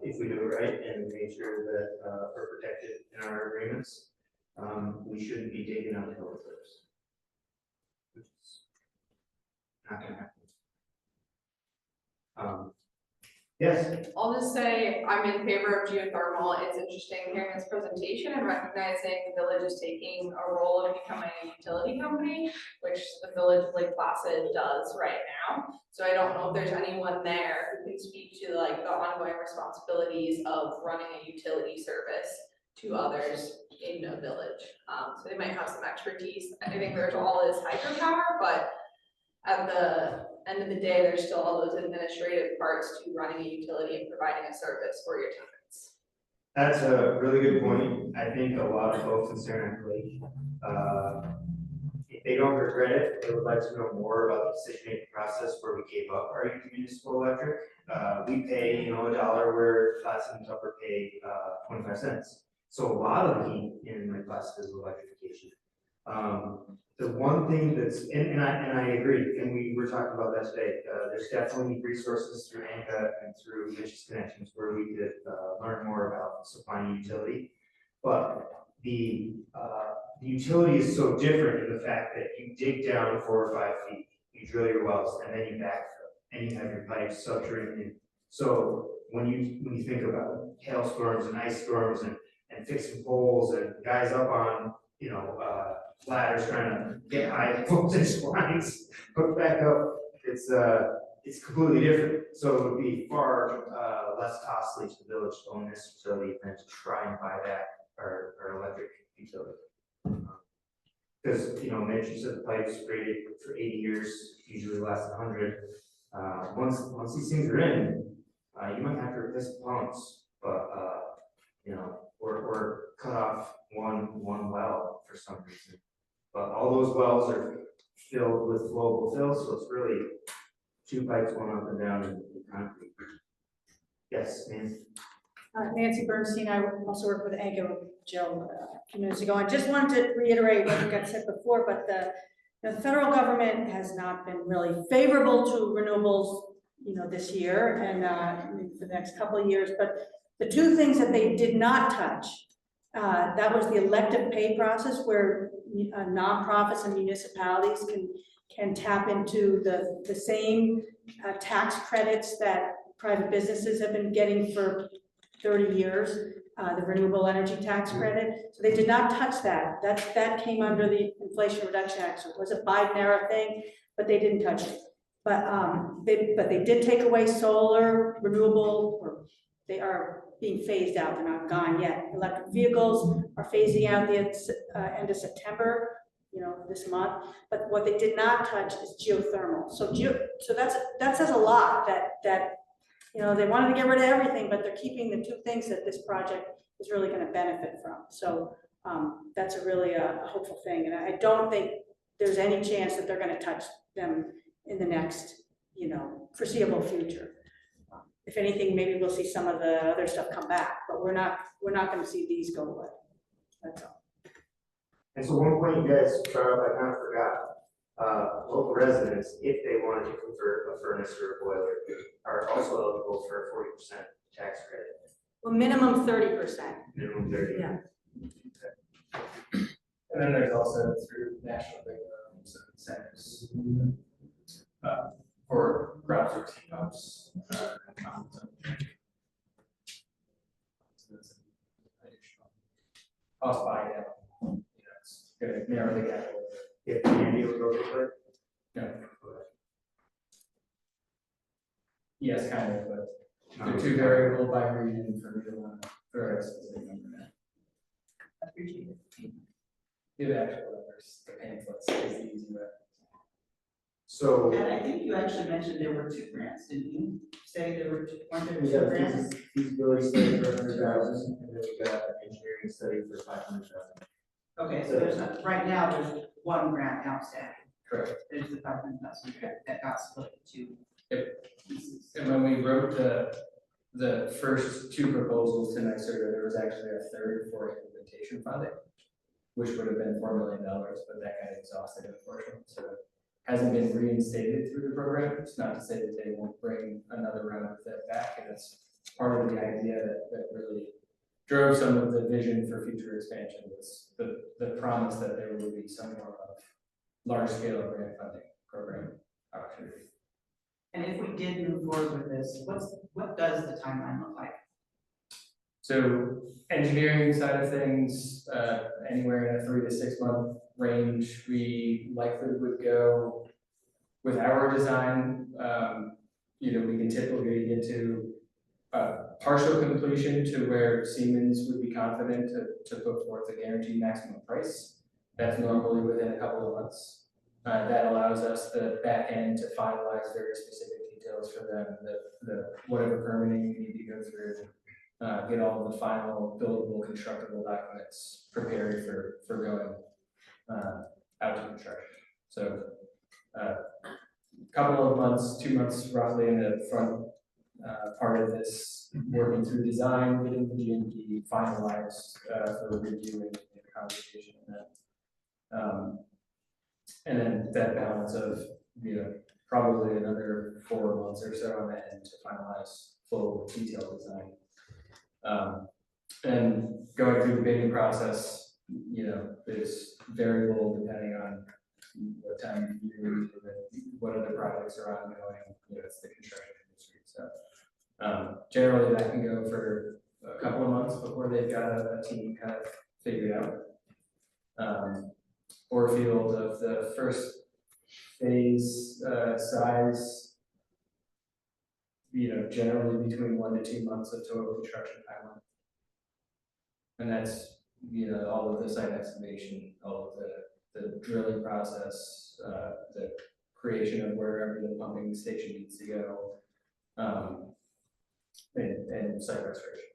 If we do it right and make sure that we're protected in our agreements, we shouldn't be taking on the public purse. Which is not gonna happen. Yes, I'll just say I'm in favor of geothermal. It's interesting hearing this presentation and recognizing the village is taking a role in becoming a utility company, which the village of Lake Placid does right now. So I don't know if there's anyone there who can speak to like the ongoing responsibilities of running a utility service to others in a village. So they might have some expertise. I think there's all this hydropower, but at the end of the day, there's still all those administrative parts to running a utility and providing a service for your tenants. that's a really good point. I think a lot of folks in Saranac Lake, if they don't regret it, they would like to know more about the decision-making process where we gave up our municipal electric. We pay, $1 where Placid and Tupper pay, 25 cents. So a lot of the heat in Lake Placid is electrification. The one thing that's, and I agree, and we were talking about that today, there's definitely resources through ANCA and through Mitch's Connections where we could learn more about supplying utility. But the utility is so different in the fact that you dig down 4 or 5 feet, you drill your wells, and then you backfill, and you have your pipes subterranean. So when you think about hailstorms and ice storms and fixing poles and guys up on, ladders trying to get high voltage lines hooked back up, it's completely different. So it would be far less costly to the village to own this utility than to try and buy back our electric utility. Because, Mitch, you said the pipe's rated for 80 years, usually lasts 100. Once these things are in, you might have to replace the pumps, but or cut off one well for some reason. But all those wells are filled with flowable fill, so it's really 2 pipes going up and down in concrete. Yes, ma'am. Nancy Bernstein, I also work with ANCA with Jill a few minutes ago. I just wanted to reiterate what got said before, but the federal government has not been really favorable to renewables, this year and for the next couple of years. But the 2 things that they did not touch, that was the elective pay process where nonprofits and municipalities can tap into the same tax credits that private businesses have been getting for 30 years, the renewable energy tax credit. So they did not touch that. That came under the Inflation Reduction Act. So it was a Biden-era thing, but they didn't touch it. But they did take away solar, renewable, or they are being phased out. They're not gone yet. Electric vehicles are phasing out the end of September, this month. But what they did not touch is geothermal. So that says a lot that they wanted to get rid of everything, but they're keeping the 2 things that this project is really going to benefit from. So that's a really hopeful thing. And I don't think there's any chance that they're going to touch them in the next, foreseeable future. If anything, maybe we'll see some of the other stuff come back, but we're not going to see these go away. That's all. And so one point you guys brought up, I kind of forgot. Local residents, if they wanted to convert a furnace or a boiler, are also eligible for a 40% tax credit. Well, minimum 30%. Minimum 30. Yeah. And then there's also through national some incentives for ground source heat pumps. So that's an additional cost buy down. It's going to narrow the gap a little bit. If Andy will go for it. No. Yes, kind of, but they're 2 variable by region for me to want to throw a specific number now. Appreciate it. The actual numbers, the pamphlets is the easy way. So And I think you actually mentioned there were 2 grants, didn't you? Say there weren't there we 2 got a grants? feasibility study for 100,000, and then we got an engineering study for 500,000. Okay, so right now, there's 1 grant outstanding. Correct. There's the 500,000 grant that got split into 2 pieces. And when we wrote the first 2 proposals to NYSERDA, there was actually a third for implementation funding, which would have been $4 million, but that got exhausted unfortunately. So it hasn't been reinstated through the program. It's not to say that they won't bring another round of that back, and that's part of the idea that really drove some of the vision for future expansion was the promise that there would be some form of large-scale grant funding program opportunity. And if we we did move forward with this, what does the timeline look like? So engineering side of things, anywhere in a 3 to 6 month range, we likely would go with our design. We can typically get to partial completion to where Siemens would be confident to put forth a guaranteed maximum price. That's normally within a couple of months. That allows us the back end to finalize very specific details for them, the whatever permitting we need to go through. Get all of the final buildable, constructible documents prepared for going out to construction. So couple of months, 2 months roughly in the front part of this, working through design, getting the GMP finalized for review and conversation and then that balance of probably another 4 months or so on that end to finalize full detailed design. And going through the bidding process, is variable depending on what time of year, and what other projects are ongoing, it's the construction industry. So generally that can go for a couple of months before they've got a team kind of figured out. Or field of the first phase size, generally between 1 to 2 months of total construction timeline. And that's, all of the site excavation, all of the drilling process, the creation of wherever the pumping station needs to go, and site restoration.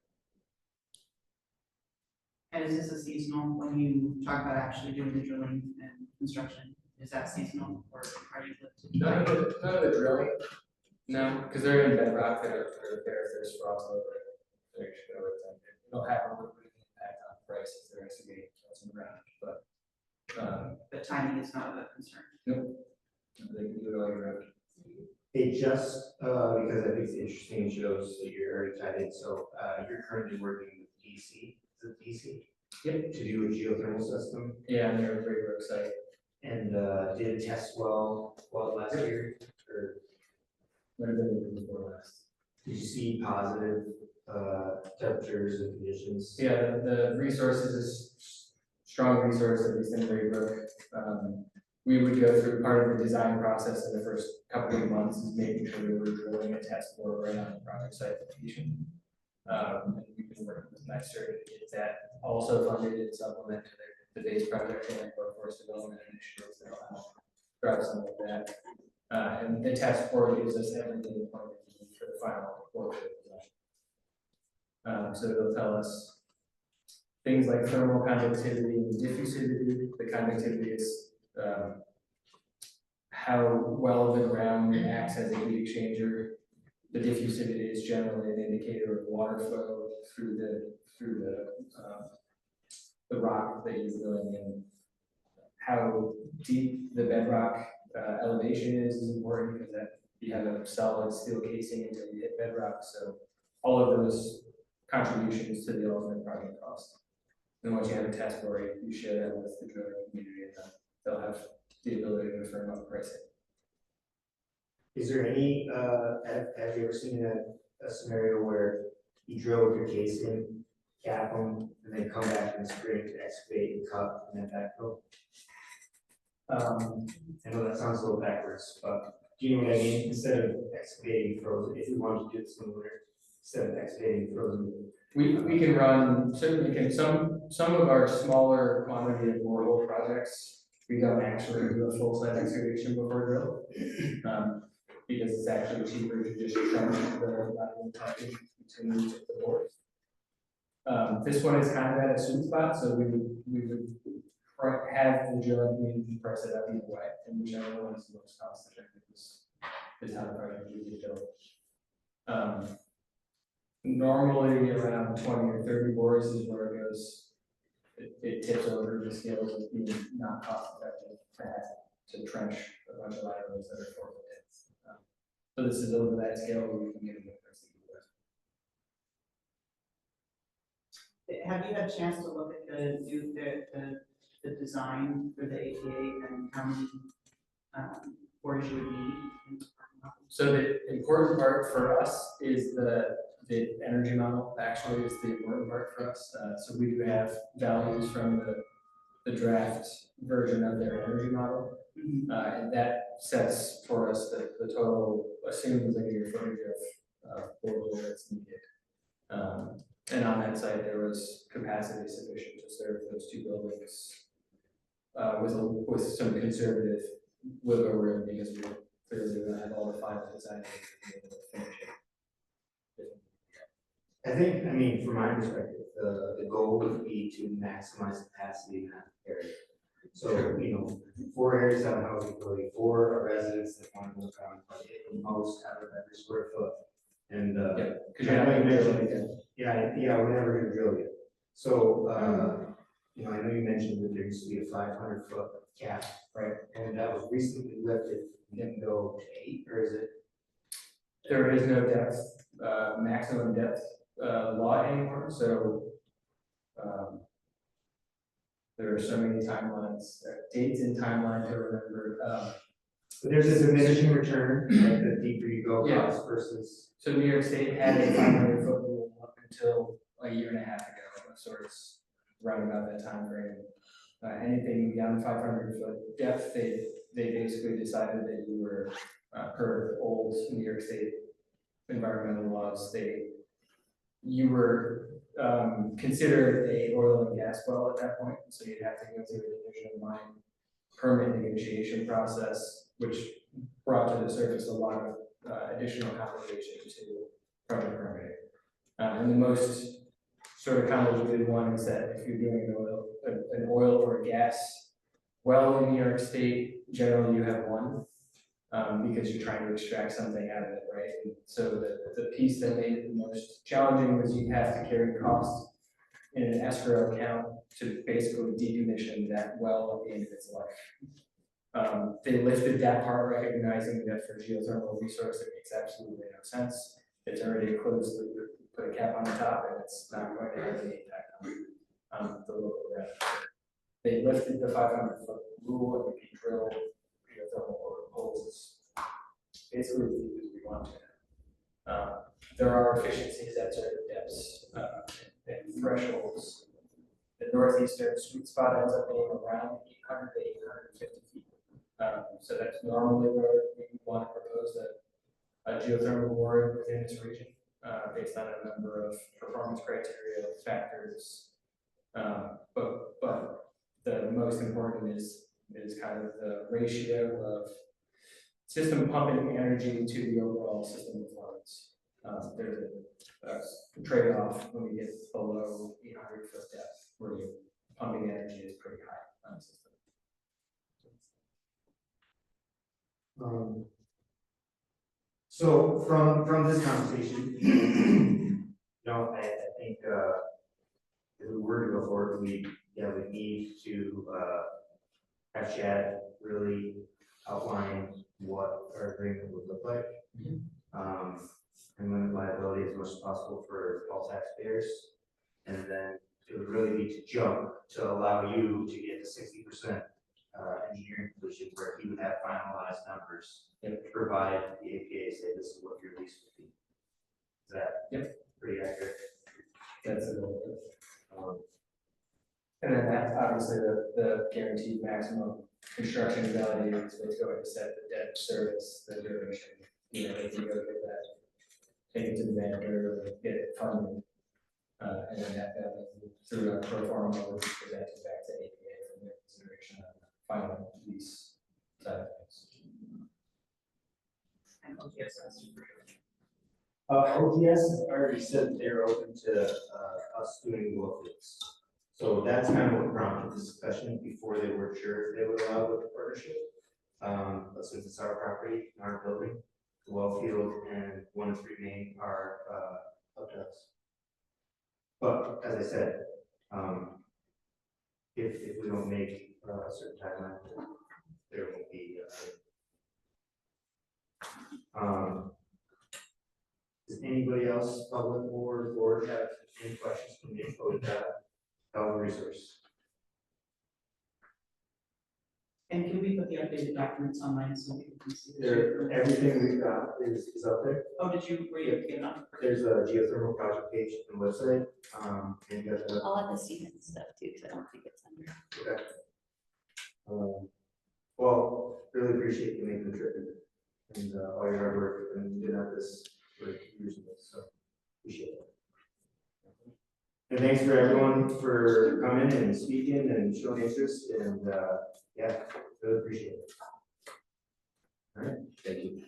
And is this a seasonal, when you talk about actually doing the drilling and construction, is that seasonal, or are you lifted? None of the drilling, no, because they're in bedrock, they're there, if there's frost over it, they should go with them. It'll have a little bit of impact on price if they're excavating from the ground, but The timing is not a concern. nope, they can do it all year round. It just, because I think it's interesting, it shows that you're already tied in, so, you're currently working with DC, is it DC? Yep. To do a geothermal system, Yeah, and they're a great work site. and, did a test well last year, or What have they been before last? did you see positive, temperatures and conditions? Yeah, the resources is strong resource, at least in Raybrook. We would go through part of the design process in the first couple of months, is making sure we were drilling a test bore right on the project site location. And we've been working with NYSERDA to get that also funded and supplement to the base project and workforce development initiatives that will help drive some of that. And the test bore gives us everything we need for the final work design. So it'll tell us things like thermal conductivity and diffusivity. The conductivity is how well the ground acts as a heat exchanger. The diffusivity is generally an indicator of water flow through the rock that you're drilling in. How deep the bedrock elevation is important, because that you have a solid steel casing until you hit bedrock. So all of those contributions to the ultimate project cost. And once you have a test for it, you share that with the drilling community, and they'll have the ability to firm up pricing. Is there any, have you ever seen a scenario where you drill with your casing, cap them, and then come back in the spring to excavate and cut and then backfill? I know that sounds a little backwards, but do you know what I mean? Instead of excavating frozen, if we wanted to do this in the winter, instead of excavating frozen. We can run, certainly can, some of our smaller quantity of borehole projects, we don't actually do a full site excavation before drill. Because it's actually cheaper to just trench the lateral package between the bores. This one is kind of at a sweet spot, so we would have the drilling community price it up either way, and whichever one is the most cost effective is how the project would be built. Normally around 20 or 30 bores is where it goes. It tips over the scales of being not cost effective to trench a bunch of laterals that are 4 foot. So this is over that scale where we can get it. Have you had a chance to look at the design for the ATA and how many bores you would need? So the important part for us is the energy model actually is the important part for us. So we do have values from the draft version of their energy model. And that sets for us the total assumed linear footage of borehole that's needed. And on that site, there was capacity sufficient to serve those two buildings with some conservative wiggle room because we clearly don't have all the final design to be able to finish it. I think, I mean, from my perspective, the goal would be to maximize capacity in that area. So, you know, 4 areas have housing authority, 4 are residents that want to move around, but get the most out of every square foot. And, Because you're not going to drill again. yeah, we're never gonna drill it. So, you know, I know you mentioned that there used to be a 500-foot cap, right? And that was recently lifted, didn't go to 8, or is it? There is no depth, maximum depth law anymore, so there are so many timelines, dates and timeline to remember. But there's a diminishing return, like the deeper you go Yeah. across versus. So New York State had a 500-foot rule up until a year and a half ago, of sorts, right about that time frame. Anything beyond 500-foot depth, they basically decided that you were, per old New York State environmental laws, you were considered a oil and gas well at that point, so you'd have to go through a division of mine permit negotiation process, which brought to the surface a lot of additional complications to project permitting. And the most sort of convoluted one is that if you're doing an oil or a gas well in New York State, generally you have one, because you're trying to extract something out of it, right? And so the piece that made it the most challenging was you have to carry costs in an escrow account to basically decommission that well at the end of its life. They lifted that part, recognizing that for geothermal resource, it makes absolutely no sense. It's already a closed loop, put a cap on the top, and it's not going to have any impact on the local revenue. They lifted the 500-foot rule, and we can drill geothermal holes as basically as deep as we want to. There are efficiencies at certain depths and thresholds. The northeastern sweet spot ends up being around 800 to 850 feet. So that's normally where we want to propose a geothermal boring within this region, based on a number of performance criteria factors. But the most important is kind of the ratio of system pumping energy to the overall system performance. There's a trade-off when we get below 800-foot depth, where your pumping energy is pretty high on the system. So from this conversation, you know, I think if we were to go forward, we need to have Chad really outline what our agreement would look like. And limit liability as much as possible for all taxpayers. And then it would really be to jump to allow you to get to 60% engineering completion, where he would have finalized numbers and provide the APA say this is what your lease would be. Is that pretty accurate? That's it. And then that, obviously, the guaranteed maximum construction value is what's going to set the debt service, the duration. You know, they can go get that, take it to the manager, get it funded, and then that value through a pro forma will be presented back to APA for their consideration of the final lease side of things. OGS already said they're open to us doing well fields. So that's kind of what prompted this discussion before they were sure if they would allow the partnership. But since it's our property, our building, the well field and 1 and 3 main are up to us. But as I said, if we don't make a certain timeline, there won't be. Does anybody else, public or board, have any questions from the info with that health resource? And can we put the updated documents online so people can see? Everything we've got is up there. Oh, were you able to get it on? There's a geothermal project page on the website, and you got the, I'll add the Stevens stuff too, because I don't think it's under. okay. Well, really appreciate you making the trip and all your hard work, and you did have this for years of this, so appreciate it. And thanks for everyone for coming and speaking and showing interest, and yeah, really appreciate it. All right, thank you.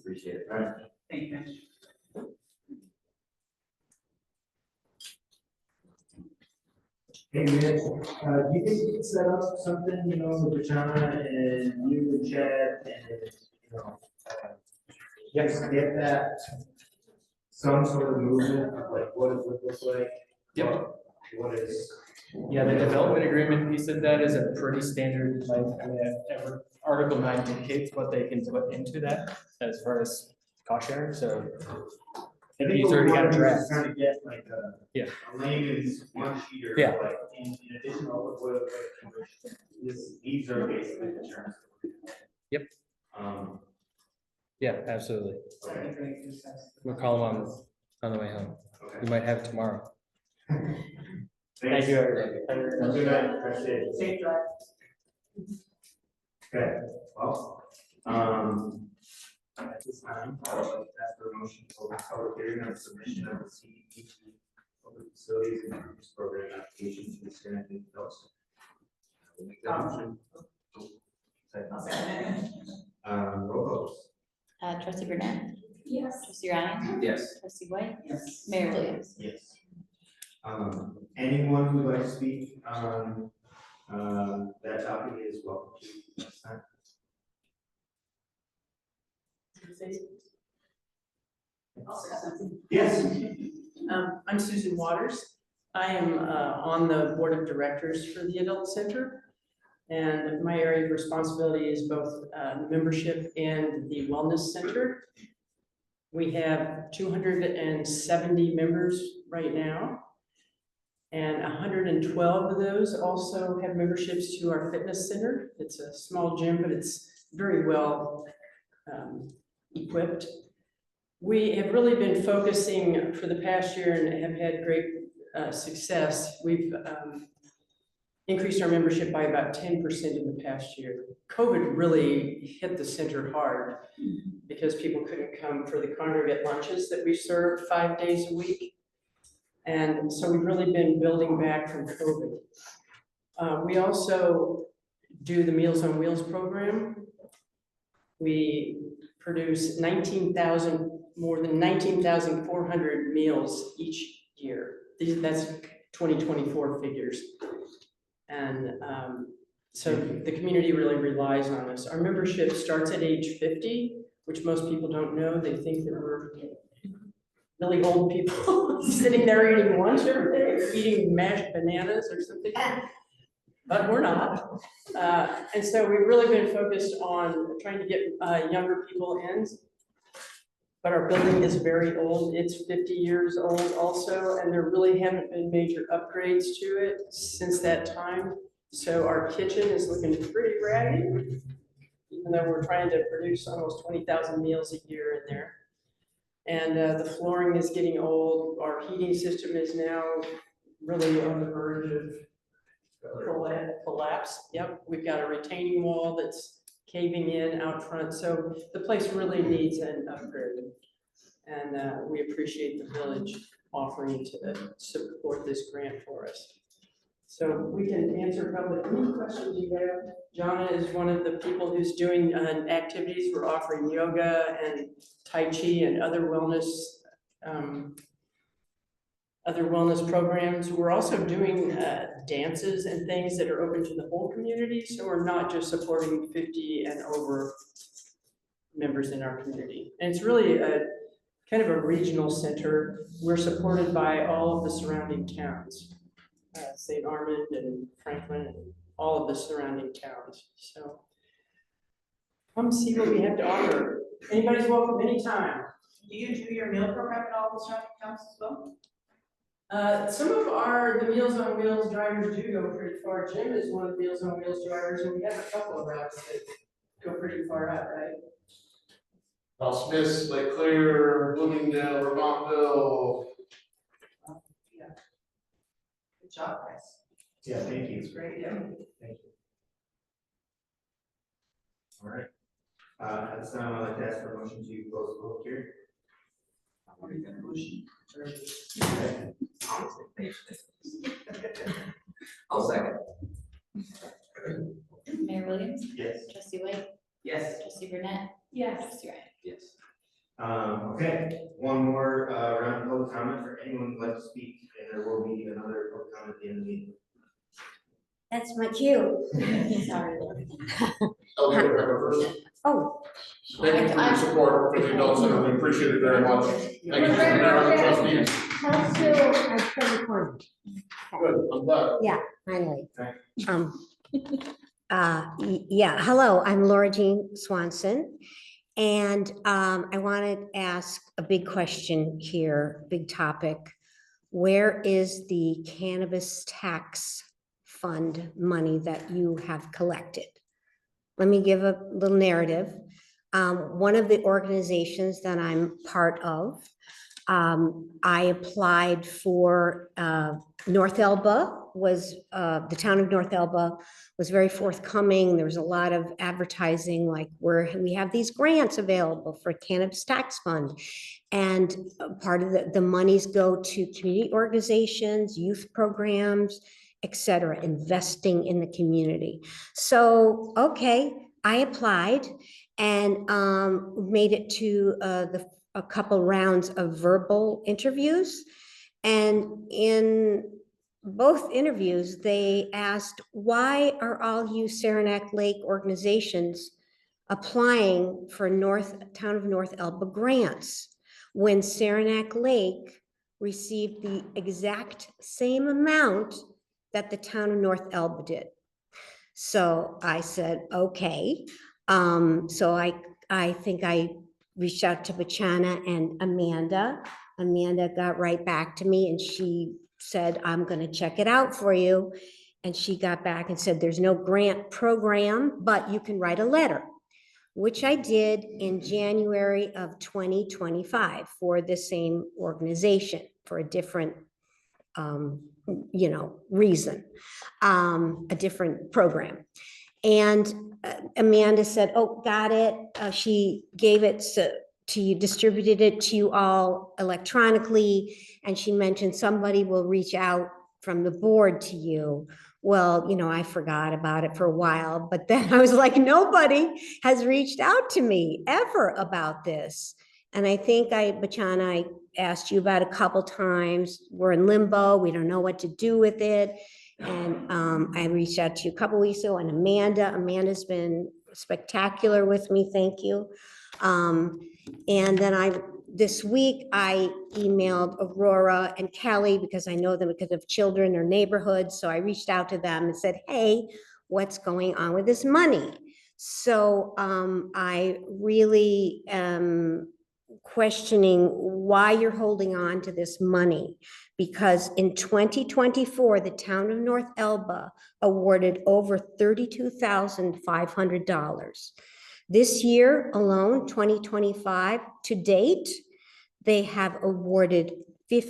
Appreciate it. All right. Thank you. Hey, Mitch, do you think we could set up something, with Jana and you and Chad and, just get that, some sort of movement of like what it would look like? Yep. What is? Yeah, the development agreement piece of that is a pretty standard, like, Article 9 dictates what they can put into that as far as cost sharing, so. I think He's what we already got want a to do is draft. kind of get like Yeah. a layman's one sheeter, Yeah. like in addition to what these are basically the terms. Yep. Yeah, absolutely. We'll call him on the way home. Okay. You might have it tomorrow. Thank you, everybody. Have a good night. Appreciate it. Safe drive. Okay, well, at this time, I would like to ask for a motion for the public hearing on submission of the CDBG public facilities and use program application to the Schenectady Adults. We'll make that motion. Second. Roll calls. Trustee Burnett, Yes. trustee Ryan, Yes. trustee White, Yes. Mayor Williams. Yes. Anyone who'd like to speak on that topic is welcome to this time. I'll say something. Yes. I'm Susan Waters. I am on the board of directors for the Adult Center. And my area of responsibility is both membership and the Wellness Center. We have 270 members right now. And 112 of those also have memberships to our fitness center. It's a small gym, but it's very well equipped. We have really been focusing for the past year and have had great success. We've increased our membership by about 10% in the past year. COVID really hit the center hard because people couldn't come for the congregate lunches that we serve 5 days a week. And so we've really been building back from COVID. We also do the Meals on Wheels program. We produce more than 19,400 meals each year. That's 2024 figures. And so the community really relies on us. Our membership starts at age 50, which most people don't know. They think that we're really old people sitting there eating lunch every day, or eating mashed bananas or something. But we're not. And so we've really been focused on trying to get younger people in. But our building is very old. It's 50 years old also, and there really haven't been major upgrades to it since that time. So our kitchen is looking pretty ragged, even though we're trying to produce almost 20,000 meals a year in there. And the flooring is getting old. Our heating system is now really on the verge of collapse. Yep, we've got a retaining wall that's caving in out front. So the place really needs an upgrade. And we appreciate the village offering to support this grant for us. So we can answer probably any questions you have. Jana is one of the people who's doing activities. We're offering yoga and Tai Chi and other wellness programs. We're also doing dances and things that are open to the whole community. So we're not just supporting 50 and over members in our community. And it's really a kind of a regional center. We're supported by all of the surrounding towns, St. Armand and Franklin, and all of the surrounding towns. So come see what we have to offer. Anybody's welcome anytime. Do you do your meal program at all the surrounding towns as well? Some of the Meals on Wheels drivers do go pretty far. Jim is one of the Meals on Wheels drivers, and we have a couple of routes that go pretty far out, right? Smiths, Lake Clear, Bloomingdale, Vermontville. Yeah. Good job, guys. Yeah, thank you. It's great, yeah. Thank you. All right. At this time, I'd like to ask for a motion to close the public hearing. I'll make that motion. I'll second. Mayor Williams, Yes. trustee White, Yes. trustee Burnett, Yes. trustee Ryan. Yes. Okay, one more round of public comment for anyone who'd like to speak, and there will be another public comment at the end of the meeting. That's my cue. Sorry. I'll get it first. Oh, Thank you for your support for the adult center, we appreciate it very much. Thank you to the mayor and the trustees. let's do, I still recording. Good, I'm glad. Yeah, finally. Thank Yeah, hello, I'm Laura Jean Swanson. And I want to ask a big question here, big topic. Where is the cannabis tax fund money that you have collected? Let me give a little narrative. One of the organizations that I'm part of, I applied for North Elba was, the town of North Elba was very forthcoming. There was a lot of advertising, like we have these grants available for cannabis tax fund. And part of the monies go to community organizations, youth programs, et cetera, investing in the community. So, okay, I applied and made it to a couple rounds of verbal interviews. And in both interviews, they asked, why are all you Saranac Lake organizations applying for town of North Elba grants when Saranac Lake received the exact same amount that the town of North Elba did? So I said, okay. So I think I reached out to Bachana and Amanda. Amanda got right back to me and she said, I'm going to check it out for you. And she got back and said, there's no grant program, but you can write a letter, which I did in January of 2025 for the same organization for a different, reason, a different program. And Amanda said, oh, got it. She gave it to you, distributed it to you all electronically. And she mentioned somebody will reach out from the board to you. Well, I forgot about it for a while, but then I was like, nobody has reached out to me ever about this. And I think Bachana, I asked you about a couple times. We're in limbo. We don't know what to do with it. And I reached out to you a couple weeks ago, and Amanda's been spectacular with me. Thank you. And then this week I emailed Aurora and Kelly because I know them because of children or neighborhoods. So I reached out to them and said, hey, what's going on with this money? So I really am questioning why you're holding on to this money, because in 2024, the town of North Elba awarded over $32,500. This year alone, 2025, to date, they have awarded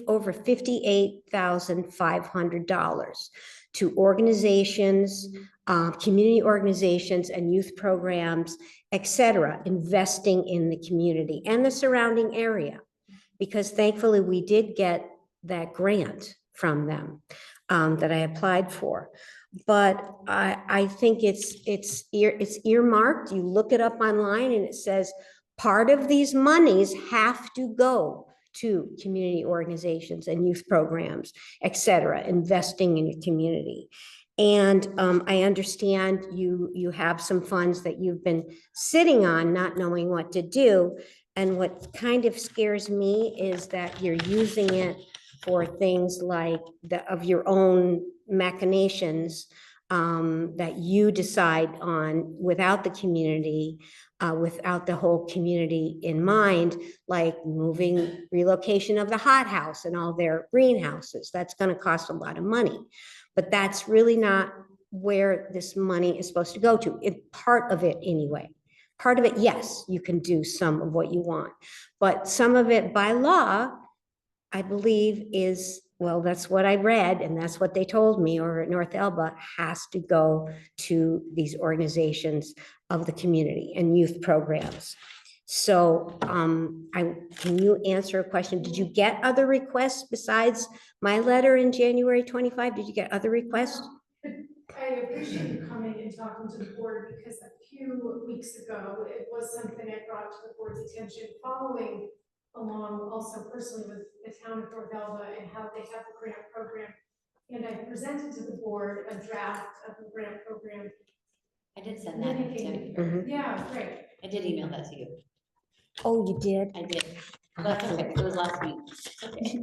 over $58,500 to organizations, community organizations and youth programs, et cetera, investing in the community and the surrounding area. Because thankfully we did get that grant from them that I applied for. But I think it's earmarked. You look it up online and it says part of these monies have to go to community organizations and youth programs, et cetera, investing in your community. And I understand you have some funds that you've been sitting on, not knowing what to do. And what kind of scares me is that you're using it for things like of your own machinations, that you decide on without the community, without the whole community in mind, like moving relocation of the hothouse and all their greenhouses. That's going to cost a lot of money, but that's really not where this money is supposed to go to. Part of it anyway. Part of it, yes, you can do some of what you want, but some of it by law, I believe is, well, that's what I read and that's what they told me, or at North Elba, has to go to these organizations of the community and youth programs. So can you answer a question? Did you get other requests besides my letter in January 25? Did you get other requests? I appreciate you coming and talking to the board, because a few weeks ago, it was something I brought to the board's attention, following along also personally with the town of North Elba and how they have the grant program. And I presented to the board a draft of the grant program. I did send that to Tim. Mhm. Yeah, great. I did email that to you. Oh, you did? I did. But that's okay. It was last week. Okay.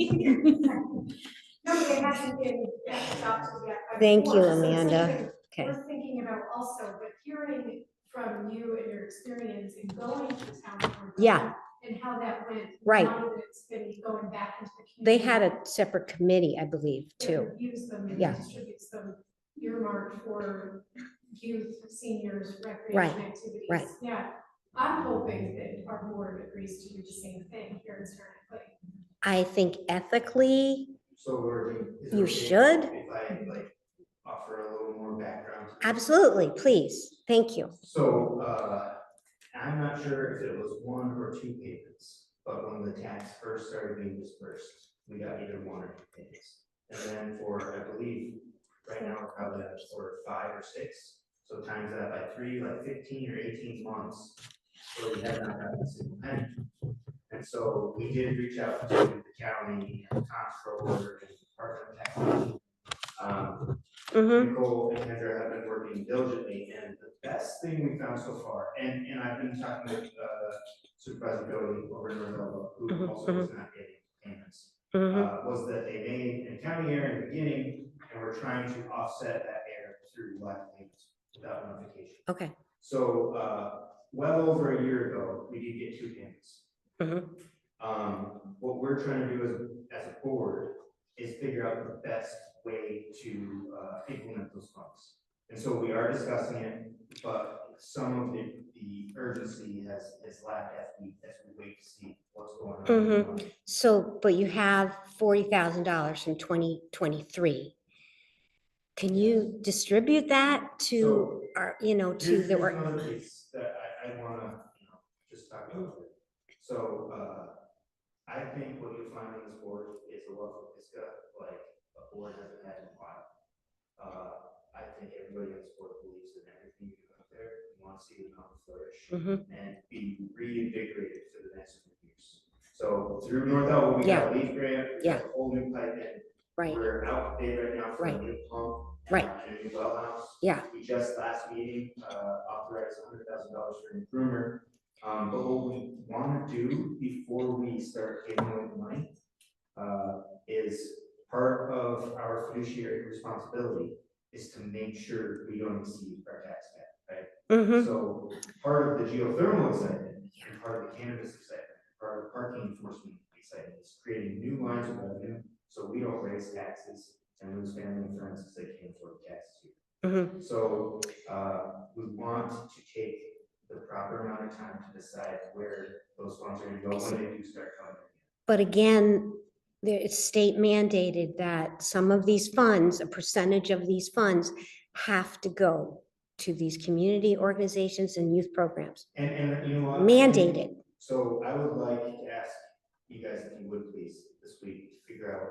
No, but it hasn't been adopted yet. Thank you, So it's Amanda. something Okay. We're thinking about also, but hearing from you and your experience in going to town. of North Elba Yeah. And how that went. Right. Now that it's been going back into the community. They had a separate committee, I believe, That too. reviews them and Yeah. distributes them earmarked for youth, seniors, recreation Right, activities. right. Yeah, I'm hoping that our board agrees to do the same thing here in Saranac Lake. I think ethically, So Lord, is it you okay should. if I like offer a little more background? to this? Absolutely, please. Thank you. So, I'm not sure if it was 1 or 2 payments, but when the tax first started being dispersed, we got either 1 or 2 payments. And then for, I believe, right now, we're probably at for 5 or 6. So times that by 3, like 15 or 18 months, where we have not gotten a single penny. And so we did reach out to the county and comptroller and Department of Taxation. Nicole and Kendra have been working diligently, and the best thing we found so far, and I've been talking with Supervisor Doty over in North Elba, who also was not getting payments, was that they made an accounting error in the beginning, and we're trying to offset that error through live payments without notification. Okay. So well over a year ago, we did get 2 payments. What we're trying to do as a board is figure out the best way to implement those funds. And so we are discussing it, but some of the urgency has lacked as we wait to see what's going on. So, but you have $40,000 from 2023. Can you distribute that to our, to Here's the, another piece that I wanna, just talk about. So, I think what you'll find on this board is a love of Pisgah, like a board hasn't had in a while. I think everybody on this board believes in everything you do out there, you want to see the mountain flourish and be reinvigorated for the next few years. So through North Elba, we got a leaf grant, we got a whole new pipe in. Right. We're out to bid right now for a new pump Right. and a new well house. Yeah. We just last meeting authorized $100,000 for a new groomer. But what we want to do before we start giving away the money is part of our fiduciary responsibility is to make sure we don't exceed our tax cap, right? So part of the geothermal excitement and part of the cannabis excitement, part of the parking enforcement excitement is creating new lines of revenue so we don't raise taxes and lose family and friends because they can't afford taxes here. So we want to take the proper amount of time to decide where those funds are going to go when they do start coming in. But again, it's state mandated that some of these funds, a percentage of these funds have to go to these community organizations and youth programs. And you know what? Mandated. So I would like to ask you guys, if you would please, this week, to figure out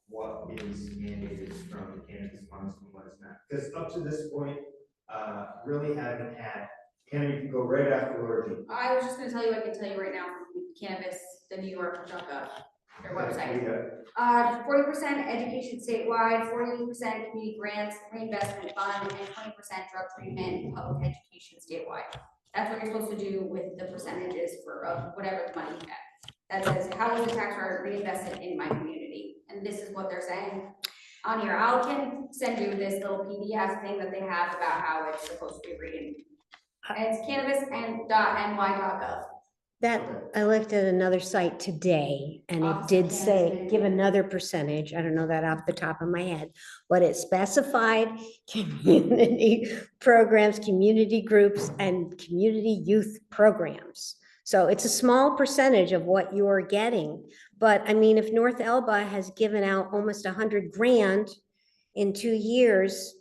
what is mandated from the cannabis funds and what is not. Because up to this point, really haven't had, Kenny, you can go right after Lord. I was just gonna tell you, I can tell you right now, from cannabis, the New York drug their website. 40% education statewide, 48% community grants, reinvestment fund, and 20% drug treatment and public education statewide. That's what you're supposed to do with the percentages for whatever the money you get. That says, how is the tax rate reinvested in my community? And this is what they're saying. on here. I can send you this little PDF thing that they have about how it's supposed to be reading. And it's cannabis.ny.gov. That, I looked at another site today and it did say, give another percentage, I don't know that off the top of my head, but it specified community programs, community groups, and community youth programs. So it's a small percentage of what you're getting, but I mean, if North Elba has given out almost 100 grand in 2 years,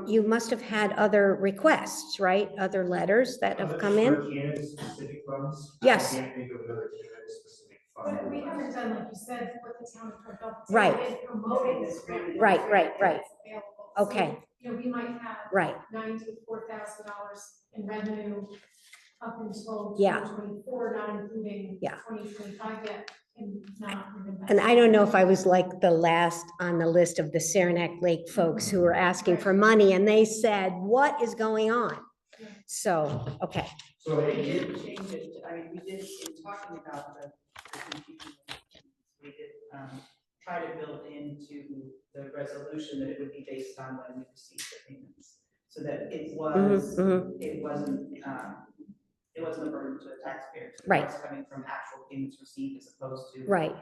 you must have had other requests, right? Other letters that have come in? For cannabis-specific funds? Yes. I can't think of another cannabis-specific fund. But we haven't done, like you said, what the town of North Elba did Right. in promoting this grant. Right. It's available. So, Okay. you know, we might have Right, $94,000 in revenue up until Yeah. 2024, not including Yeah. 2025 yet, and not even that. and I don't know if I was like the last on the list of the Saranac Lake folks who were asking for money, and they said, what is going on? So, okay, So We it did change it, I mean, we did, in talking about the confusion, we did, try to build into the resolution that it would be based on when we received the payments. So that it was, it wasn't a burden to the taxpayers. It Right. was coming from actual payments received as opposed to. right.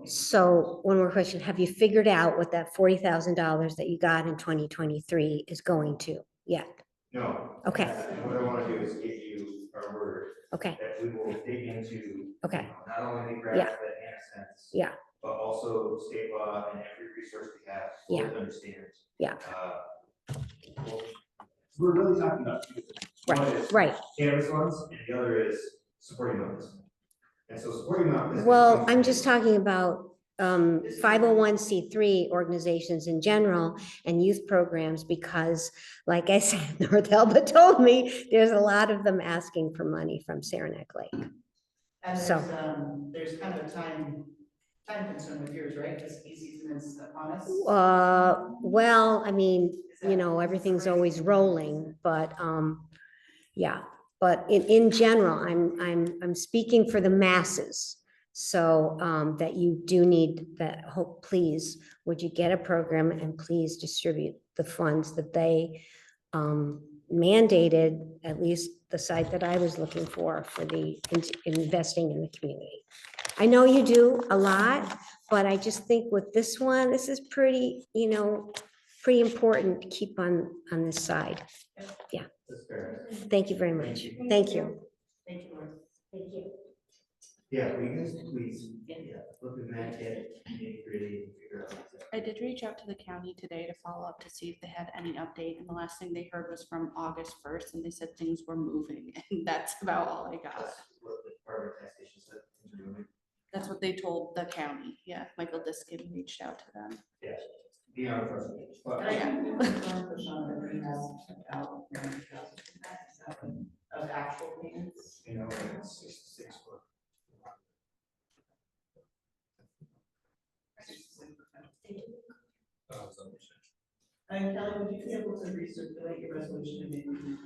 So one more question, have you figured out what that $40,000 that you got in 2023 is going to yet? No. Okay. And what I want to do is give you our word Okay, that we will dig into. Okay. Not only the graph Yeah. that Anna sends. Yeah. But also state law and every resource we have. Yeah. To understand. Yeah. Well, we're really talking about two things. One is right. cannabis funds, and the other is supporting Memphis. And so supporting Memphis. Well, I'm just talking about 501c3 organizations in general and youth programs, because like I said, North Elba told me there's a lot of them asking for money from Saranac Lake. And So- there's kind of a time concern with yours, right? Because ski season is upon us. Well, I mean, you know, everything's always rolling, but yeah. But in general, I'm speaking for the masses. So that you do need that, hope, please, would you get a program and please distribute the funds that they mandated, at least the site that I was looking for the investing in the community. I know you do a lot, but I just think with this one, this is pretty, you know, pretty important to keep on this side. Yeah. That's fair. Thank you very much. Thank you. Thank you, Lord. Thank you. Yeah, will you guys please, look at that, get nitty-gritty and figure out. I did reach out to the county today to follow up to see if they had any update, and the last thing they heard was from August 1st, and they said things were moving, and that's about all I got. That's what the Department of Taxation said. things are moving. That's what they told the county. Yeah, Michael Diskin reached out to them. Yeah, beyond frustrating. But But I can confirm for Sean that we have about 90,000 of actual payments. you know, it's 66 foot. And Kelly, would you be able to recirculate your resolution and maybe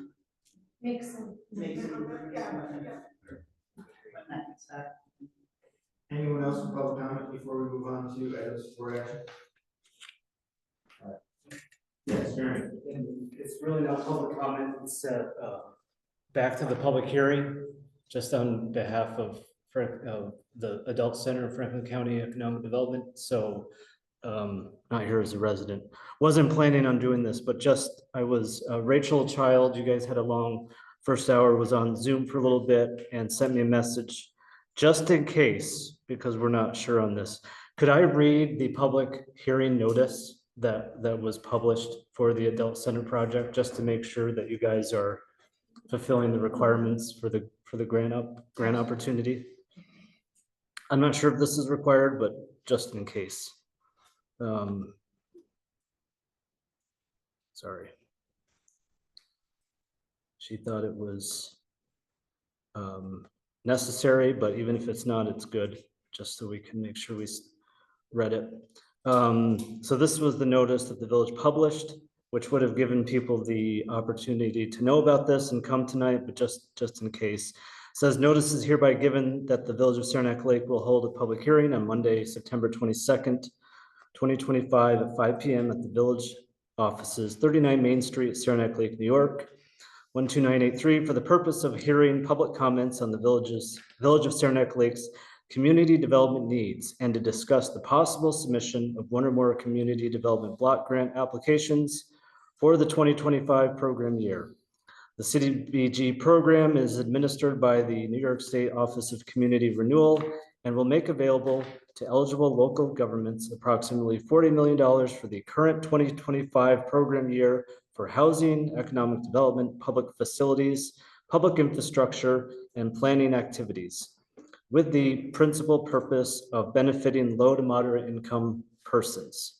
Make some. make some? Yeah. When that gets back. Anyone else with public comment before we move on to items for action? All right. Yes, Jeremy. And it's really not public comment, it's back to the public hearing, just on behalf of the Adult Center of Franklin County Economic Development, so not here as a resident. Wasn't planning on doing this, but just, I was Rachel Child, you guys had a long first hour, was on Zoom for a little bit and sent me a message, just in case, because we're not sure on this. Could I read the public hearing notice that was published for the Adult Center project, just to make sure that you guys are fulfilling the requirements for the grant opportunity? I'm not sure if this is required, but just in case. Sorry. She thought it was necessary, but even if it's not, it's good, just so we can make sure we read it. So this was the notice that the village published, which would have given people the opportunity to know about this and come tonight, but just in case. Says notice is hereby given that the village of Saranac Lake will hold a public hearing on Monday, September 22nd, 2025 at 5 p.m. at the village offices, 39 Main Street, Saranac Lake, New York, 12983, for the purpose of hearing public comments on the Village of Saranac Lake's community development needs and to discuss the possible submission of one or more community development block grant applications for the 2025 program year. The CDBG program is administered by the New York State Office of Community Renewal and will make available to eligible local governments approximately $40 million for the current 2025 program year for housing, economic development, public facilities, public infrastructure, and planning activities, with the principal purpose of benefiting low to moderate income persons.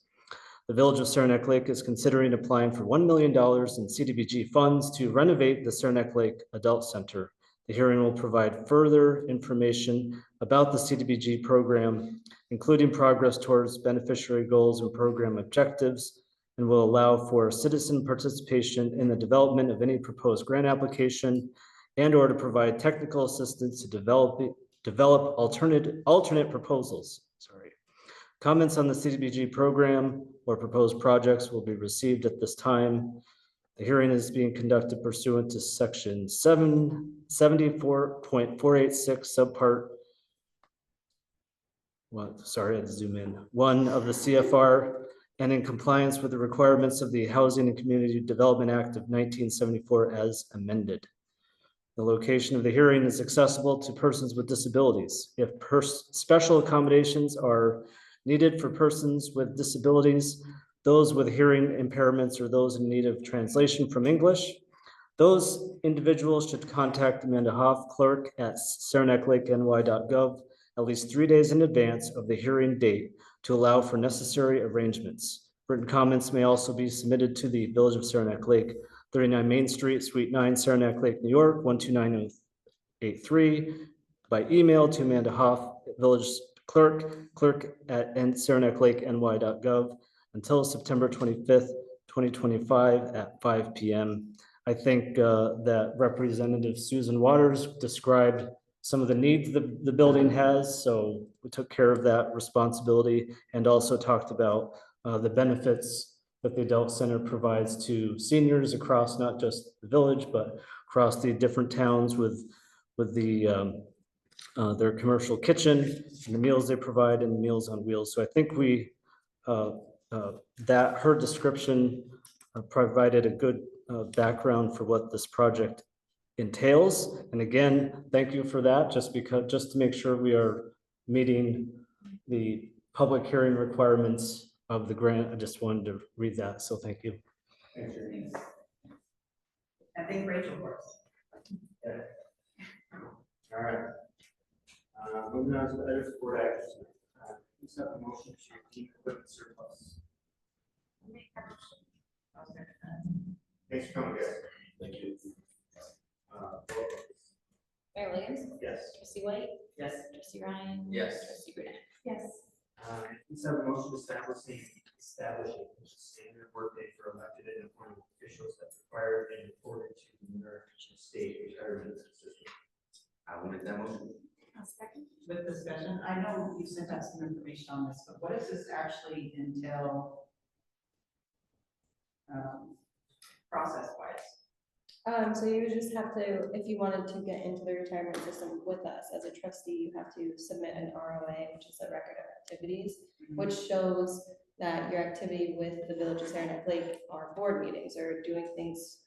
The Village of Saranac Lake is considering applying for $1 million in CDBG funds to renovate the Saranac Lake Adult Center. The hearing will provide further information about the CDBG program, including progress towards beneficiary goals and program objectives, and will allow for citizen participation in the development of any proposed grant application and or to provide technical assistance to develop alternate proposals. Comments on the CDBG program or proposed projects will be received at this time. The hearing is being conducted pursuant to section 774.486 subpart I had to zoom in, 1 of the CFR, and in compliance with the requirements of the Housing and Community Development Act of 1974 as amended. The location of the hearing is accessible to persons with disabilities. If special accommodations are needed for persons with disabilities, those with hearing impairments, or those in need of translation from English, those individuals should contact Amanda Hoff, clerk at saranaclakeny.gov at least 3 days in advance of the hearing date to allow for necessary arrangements. Written comments may also be submitted to the Village of Saranac Lake, 39 Main Street, Suite 9, Saranac Lake, New York, 12983, by email to Amanda Hoff, Village clerk at saranaclakeny.gov until September 25th, 2025 at 5 p.m. I think that Representative Susan Waters described some of the needs the building has, so we took care of that responsibility and also talked about the benefits that the Adult Center provides to seniors across not just the village, but across the different towns with their commercial kitchen and the meals they provide and Meals on Wheels. So I think that her description provided a good background for what this project entails. And again, thank you for that, just to make sure we are meeting the public hearing requirements of the grant. I just wanted to read that, so thank you. Thanks. I think Rachel works. Yeah. All right. Moving on to the other board actions. Please have a motion to keep equipment surplus. Thanks for coming, guys. Thank you. Mayor Williams? Yes. Trustee White? Yes. Trustee Ryan? Yes. Trustee Brunette? Yes. Please have a motion establishing a standard workday for elected and appointed officials that's required and reported to the New York State Retirement System. I will make that motion. I'll second. With discussion, I know you sent out some information on this, but what does this actually entail? Process wise? So you would just have to, if you wanted to get into the retirement system with us as a trustee, you have to submit an ROA, which is a record of activities, which shows that your activity with the Village of Saranac Lake are board meetings or doing things,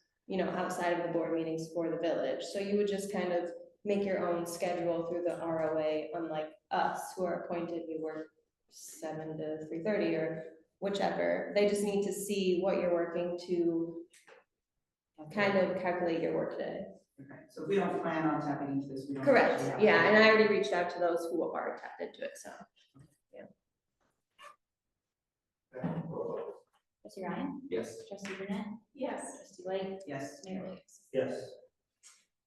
outside of the board meetings for the village. So you would just kind of make your own schedule through the ROA, unlike us who are appointed, we work 7 to 3:30 or whichever. They just need to see what you're working to kind of calculate your workday. Okay, so we don't plan on tapping into this. We don't Correct, actually have yeah, to- and I already reached out to those who are tapped into it, so. Trustee Ryan? Yes. Trustee Brunette? Yes. Trustee White? Yes. Mayor Williams? Yes.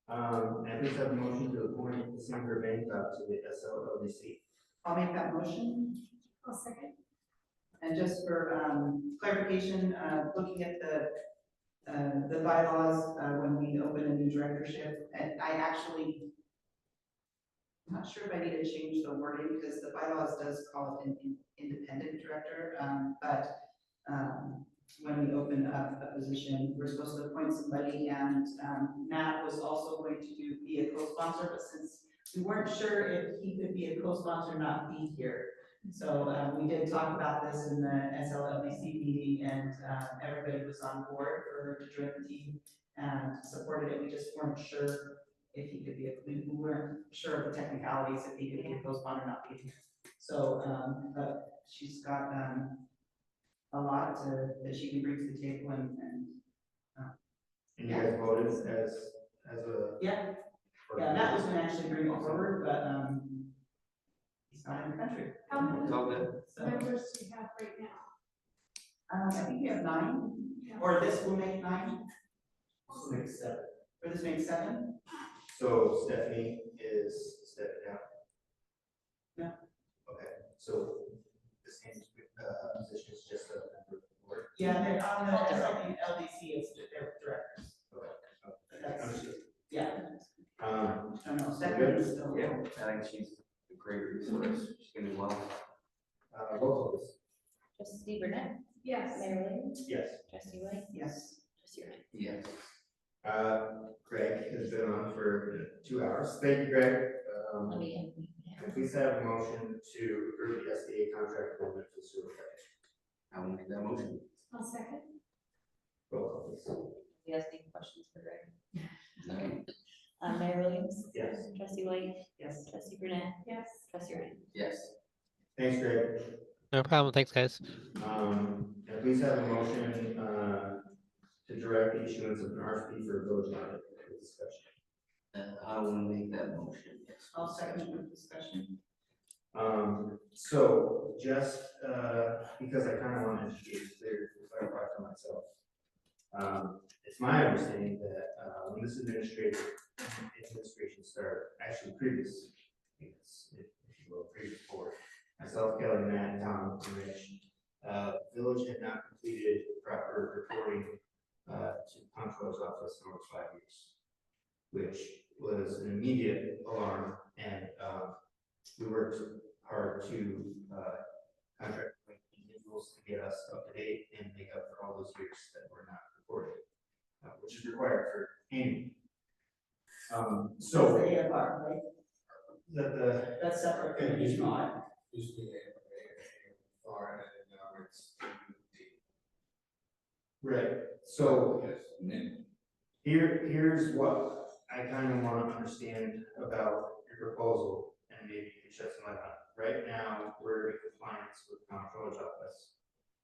And please have a motion to appoint Cassandra Bancroft to the SLLDC. I'll make that motion. I'll second. And just for clarification, looking at the bylaws, when we open a new directorship, and I'm not sure if I need to change the wording because the bylaws does call it an independent director, but when we opened up a position, we're supposed to appoint somebody, and Matt was also going to be a co-sponsor, but since we weren't sure if he could be a co-sponsor, not be here. So we did talk about this in the SLLBC meeting, and everybody was on board for to join the team and supported it. We just weren't sure if he could be, we weren't sure of the technicalities, if he could be a co-sponsor or not be here. So, but she's got a lot that she can bring to the table, and And you guys voted as a. yeah, Matt was gonna actually bring it forward, but he's not in the country. How many It's all good. So members do you have right now? I think we have 9, or this will make 9. This makes 7. Or this makes 7. So Stephanie is stepping down. Yeah. Okay, so the same position is just a member of the board. Yeah, they're on the LDC, it's their directors. Okay. That's, Understood. yeah, Um, I don't know, Stephanie is still. Yeah, I think she's a great resource. She's gonna do well. roll call please. Trustee Burnett, Yes. Mayor Williams, Yes. trustee White, Yes. trustee Ryan. Yes. Greg has been on for 2 hours. Thank you, Greg. Can please have a motion to approve the SDA contract agreement for sewer project. I will make that motion. I'll second. Roll call please. You guys any questions for Greg? Mayor Williams, Yes. trustee White, Yes. trustee Burnett, Yes. trustee Ryan. Yes. Thanks, Greg. No problem. Thanks, guys. Can I please have a motion, to direct the issuance of an RFP for a village audit for discussion. I will make that motion, yes. I'll second the discussion. So just, because I kind of want to clarify for myself. It's my understanding that, when this administration started, actually previous, if you will, previous board, myself, Kelly, Matt, Tom, and Rich, village had not completed proper reporting, to comptroller's office in over 5 years, which was an immediate alarm, and we worked hard to contract with individuals to get us up to date and make up for all those years that were not reported, which is required for any. So That's the AFR, right? That's separate from the regional audit. Used to be AFR, and now it's. right, so here's what I kind of want to understand about your proposal, and maybe you can shed some light on it. Right now, we're in compliance with the comptroller's office,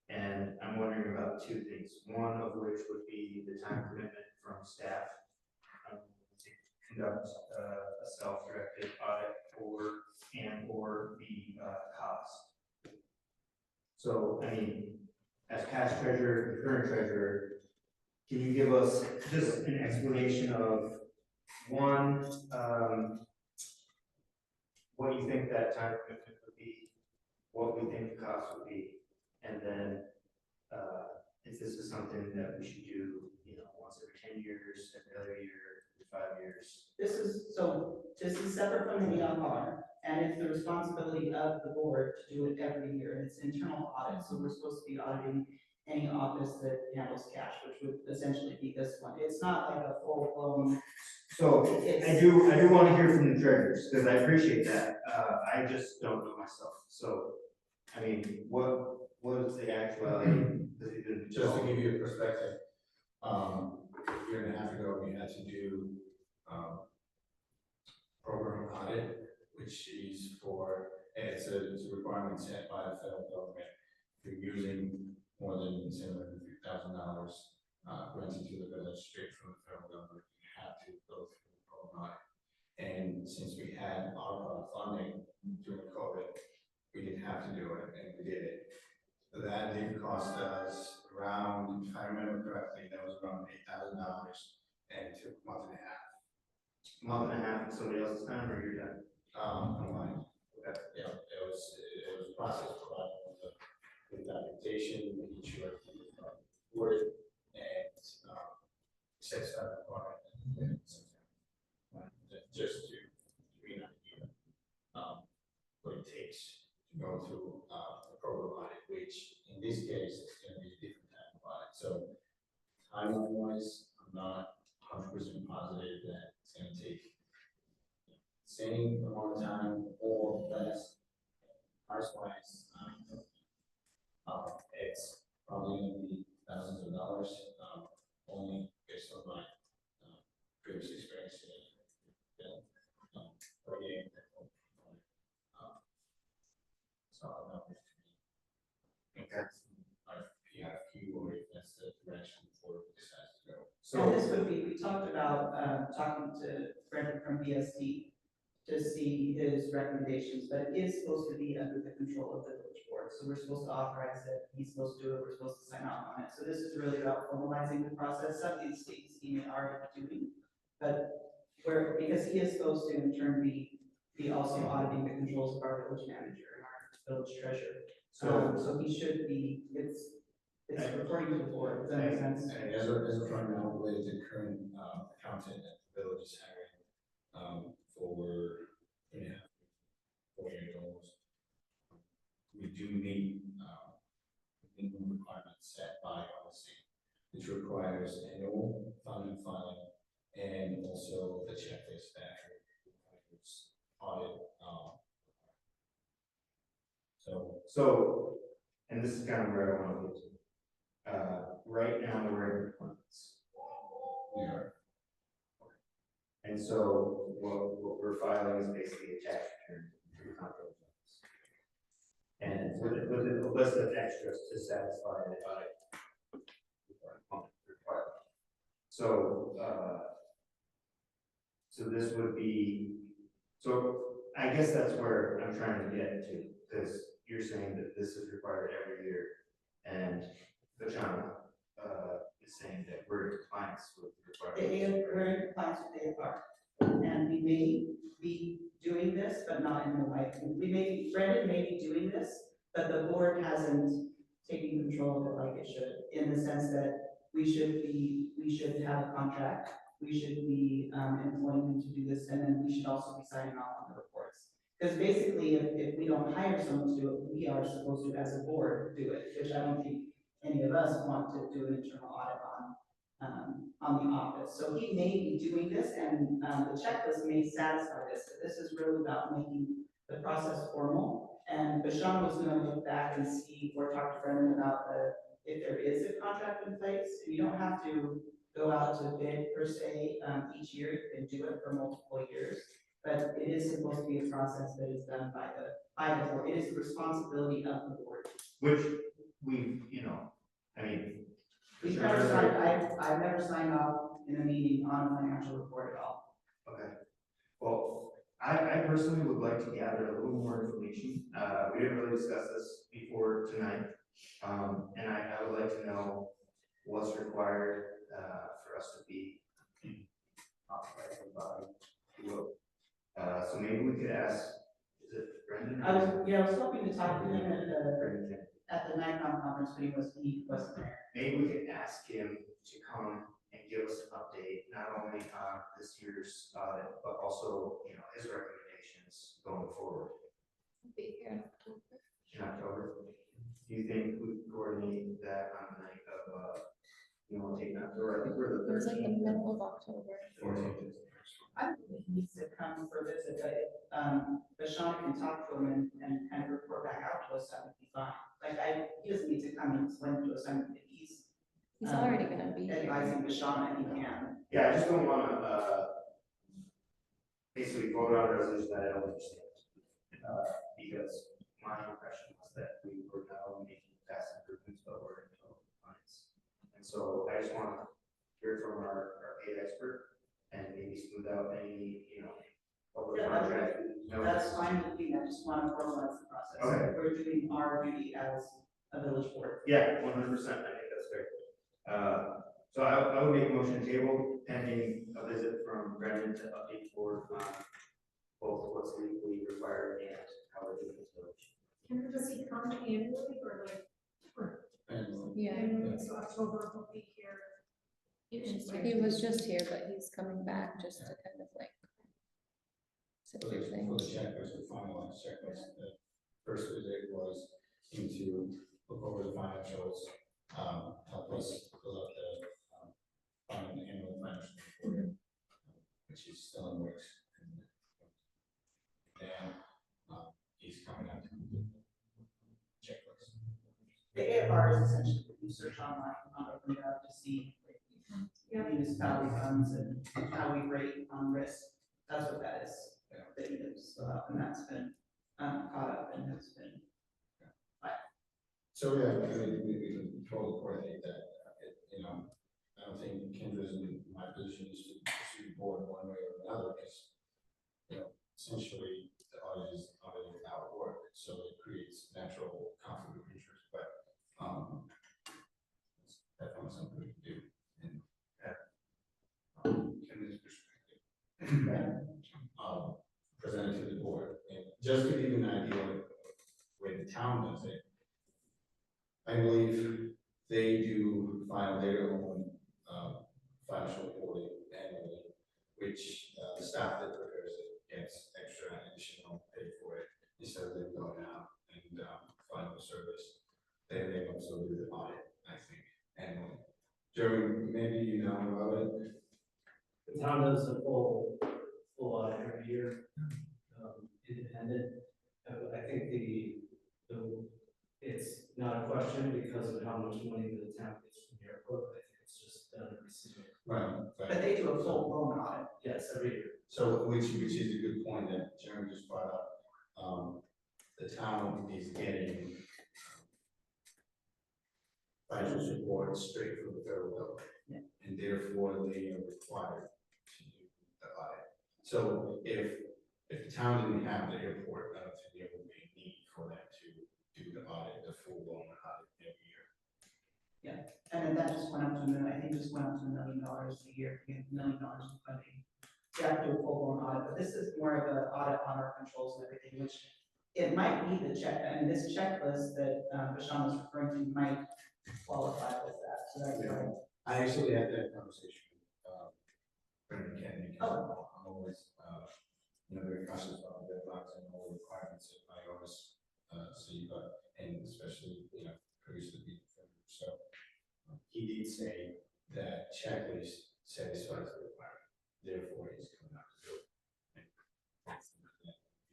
and I'm wondering about 2 things. One of which would be the time commitment from staff to conduct a self-directed audit or the cost. So, I mean, as past treasurer, current treasurer, can you give us just an explanation of one, what you think that time commitment would be, what we think the cost would be, and then if this is something that we should do, once every 10 years, every other year, every 5 years? This is separate from the AFR, and it's the responsibility of the board to do it every year. It's internal audit, so we're supposed to be auditing any office that handles cash, which would essentially be this one. It's not like a full-blown. So I do want to hear from the treasurers, because I appreciate that. I just don't know myself. So, I mean, what is the actuality? Just to give you a perspective, a year and a half ago, we had to do program audit, which is it's a requirement set by the federal government. If you're using more than $750,000 granted to the village straight from the federal government, you have to go through the program audit. And since we had our funding during COVID, we didn't have to do it, and we did it. That did cost us around, if I remember correctly, that was around $8,000, and it took a month and a half. Month and a half, and somebody else's time, or you're done? Combined. Okay. Yeah, it was a process provided with documentation, making sure it was worded, and sets that requirement. Just to give you an idea, what it takes to go through a program audit, which in this case is gonna be a different type of audit. So timeline wise, I'm not 100% positive that it's gonna take same amount of time or less. Price wise, it's probably gonna be thousands of dollars, only based on my previous experience in working. So I don't know if that's our PRQ or if that's the direction the board decides to go. So this would be, we talked about, talking to Brendan from BSD to see his recommendations, but it is supposed to be under the control of the village board. So we're supposed to authorize it, he's supposed to do it, we're supposed to sign off on it. So this is really about formalizing the process. Some of these things he may already be doing, but because he is supposed to in turn be also auditing the controls of our village manager and our village treasurer. So he should be, it's reporting to the board, does that make sense? And as of right now, the way the current accountant at the village is hiring for 4 years almost, we do need minimum requirements set by policy, which requires annual fund filing and also the checklist that requires audit. So, and this is kind of where I want to get to. Right now, we're in compliance. We are. And so what we're filing is basically a tax return for the comptroller office. And with a list of extras to satisfy the audit requirement. So, so this would be, so I guess that's where I'm trying to get to, because you're saying that this is required every year. And Vashana is saying that we're in compliance with the requirements. We're in compliance with AFR, and we may be doing this, but not in the way. Brendan may be doing this, but the board hasn't taken control of it like it should, in the sense that we should have a contract, we should be employing him to do this, and then we should also be signing off on the reports. Because basically, if we don't hire someone to do it, we are supposed to, as a board, do it, which I don't think any of us want to do an internal audit on the office. So he may be doing this, and the checklist may satisfy this. But this is really about making the process formal. And Bashan was going to look back and see, or talk to Brendan about if there is a contract in place. You don't have to go out to bid per se each year. You can do it for multiple years. But it is supposed to be a process that is done by the board. It is the responsibility of the board. Which we, I mean. We've never signed, I've never signed off in a meeting on a financial report at all. Okay. Well, I personally would like to gather a little more information. We didn't really discuss this before tonight. And I would like to know what's required for us to be authorized by. So maybe we could ask, is it Brendan? I was hoping to talk to him at the NICOM conference, but he wasn't there. Maybe we could ask him to come and give us an update, not only on this year's audit, but also, his recommendations going forward. Be here in October. In October. Do you think we could coordinate that on the night of, take October? I think we're the 13th. It's like the middle of October. 14th. I don't think he needs to come for a visit, but Sean can talk to him and kind of report back out to us, that would be fine. He doesn't need to come and explain to us, He's already gonna be here. advising Vashana, he can. Yeah, I just don't wanna, basically vote on a resolution that I don't understand. Because my impression was that we were not only making fast improvements, but we're in total compliance. And so I just wanna hear from our paid expert and maybe smooth out any, public contract. That's fine with me, I just want to formalize the process. Okay. We're doing our duty as a village board. Yeah, 100%, I think that's fair. So I would make a motion table pending a visit from Brendan to update board on both what's legally required and how we're doing this village. Does he come annually or Yeah. so October will be here? He was just here, but he's coming back just to kind of like. For the checklist, the finalized checklist, the first visit was into look over the financials, help us fill out the annual financial report, which is still in works. And he's coming out to checklist. The AFR is essentially what you search online on OpenGov to see municipality funds and how we rate on risk. That's what that is. That you use, and that's been caught up and has been. So yeah, I mean, we can totally coordinate that. I don't think Kendra's in my position is to pursue the board one way or another, because essentially the audit is auditing our work, so it creates natural conflict of interest. But it's definitely something we can do and have Kendra's perspective presented to the board. And just to give you an idea of the way the town does it, I believe they do file their own financial reporting annually, which the staff that prepares it gets extra additional pay for it instead of them going out and filing the service. They also do the audit, I think, annually. Jeremy, maybe you know about it. The town does a full audit every year, independent. I think it's not a question because of how much money the town gets from the airport. I think it's just done every single year. Right. But they do a full blown audit. Yes, every year. So, which is a good point that Jeremy just brought up. The town is getting financial support straight from the federal government. Yeah. And therefore they are required to do the audit. So if the town didn't have the airport, I don't think there would be a need for them to do the audit, the full blown audit every year. Yeah, and then that just went up to I think just went up to $1 million a year, we have $1 million in funding. You have to do a full blown audit, but this is more of an audit on our controls and everything, which it might be the check, I mean, this checklist that Bashan was referring to might qualify with that, so that's right. I actually had that conversation with Brendan Kennedy, because Oh. I'm always very cautious about deadlines and all the requirements that I always see, but and especially previously before. So he did say that checklist satisfies the requirement, therefore he's coming out to do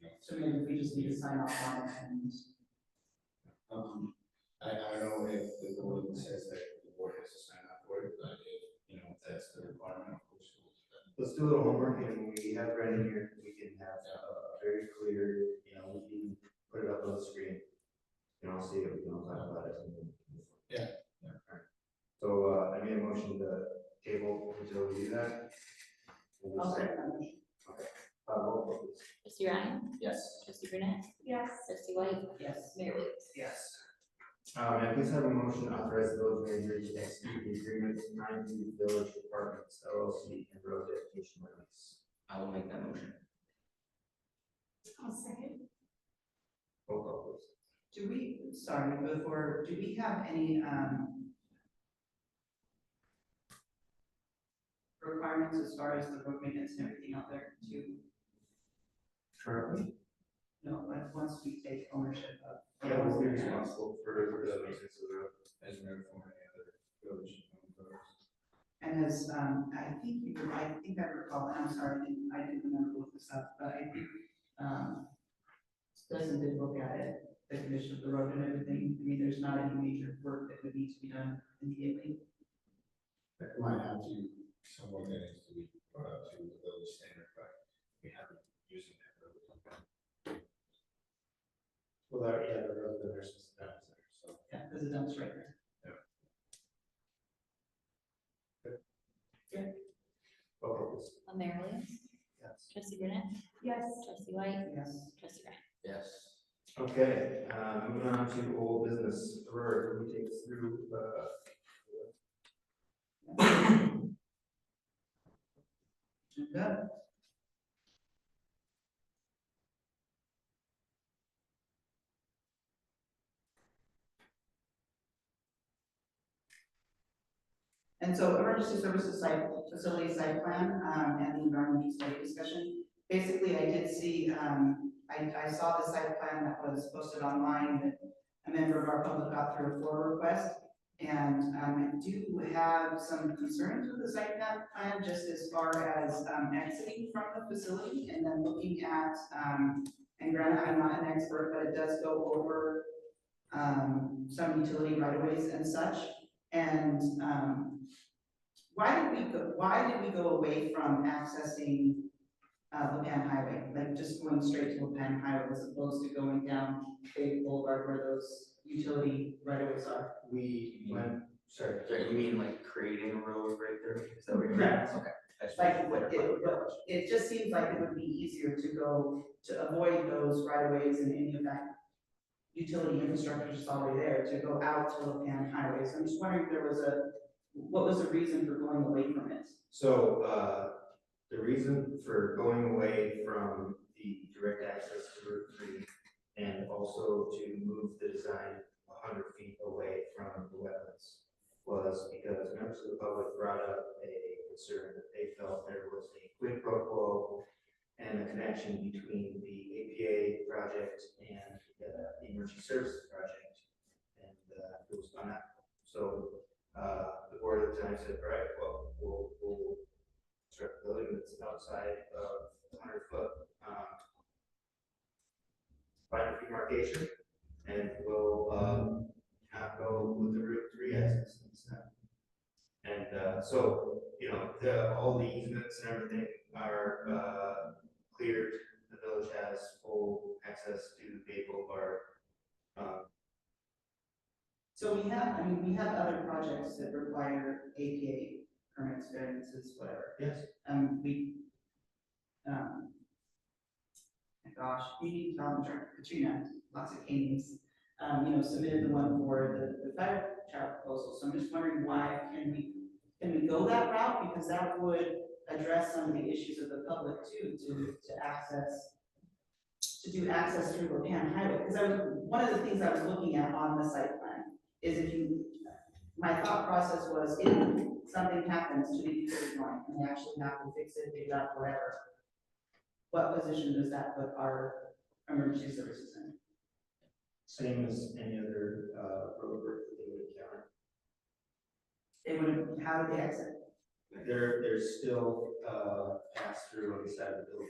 it. So maybe we just need to sign off on it and. I don't know if the board says that the board has to sign up for it, but if that's the requirement, of course we'll do that. Let's do a little homework, and when we have Brandon here, we can have a very clear, we can put it up on the screen. See it, we can all talk about it. Yeah. All right. So I made a motion to table until we do that. I'll second that motion. Okay. Roll call, please. Trustee Ryan? Yes. Trustee Brunette? Yes. Trustee White? Yes. Mayor Williams? Yes. May I please have a motion to authorize the village manager to execute the agreement to 90 village departments LLC and road dedication release. I will make that motion. I'll second. Roll call, please. Do we have any requirements as far as the road maintenance and everything out there to, Currently? like, once we take ownership of? Yeah, we'll be responsible for the maintenance of the road. As never for any other village. And as, I think I recall, and I'm sorry, I didn't remember to look this up, but I think, Justin did look at it, the condition of the road and everything. I mean, there's not any major work that would need to be done immediately. That might have to, somewhat that needs to be brought up to the village standard, but we haven't used it that road. Well, the road, there's just that there, so. Yeah, there's a dumpster right there. Roll call, please. Mayor Williams? Yes. Trustee Brunette? Yes. Trustee White? Yes. Trustee Ryan? Yes. Okay, moving on to old business. Aurora, can you take us through Good. And so emergency services site, facility site plan, and the environmental study discussion. Basically, I did see, I saw the site plan that was posted online that a member of our public got through a FOIA request. And I do have some concerns with the site plan, just as far as exiting from the facility and then looking at, and granted, I'm not an expert, but it does go over some utility right of ways and such. And why did we go away from accessing Lepan Highway, like just going straight to Lepan Highway as opposed to going down Bay Boulevard where those utility right of ways are? We went, sorry, You mean like creating a road right there? Is that what you're? Correct. Okay. I just Like, wanted to clarify what your question. it just seems like it would be easier to go, to avoid those right of ways and any of that utility infrastructure is already there, to go out to Lepan Highway. So I'm just wondering if there was what was the reason for going away from it? So, the reason for going away from the direct access to Route 3 and also to move the design 100 feet away from the wetlands was because members of the public brought up a concern that they felt there was a quid pro quo and a connection between the APA project and the emergency services project, and it was unethical. So the board at the time said, all right, well, we'll construct a building that's outside of 100-foot line of demarcation, and we'll not go with the Route 3 access instead. And so, you know, all the easements and everything are cleared. The village has full access to Bay Boulevard. So we have, I mean, we have other projects that require APA permits, variances, whatever. Yes. My gosh, we Katrina, lots of Kings, submitted the one for the fire child proposal. So I'm just wondering why can we go that route? Because that would address some of the issues of the public too, to do access through Lepan Highway. Because one of the things I was looking at on the site plan is my thought process was if something happens to the utility line and they actually have to fix it, dig it up, whatever, what position does that put our emergency services in? Same as any other road work that they would encounter. They wouldn't, how would they exit? There's still pass through on the side of the building.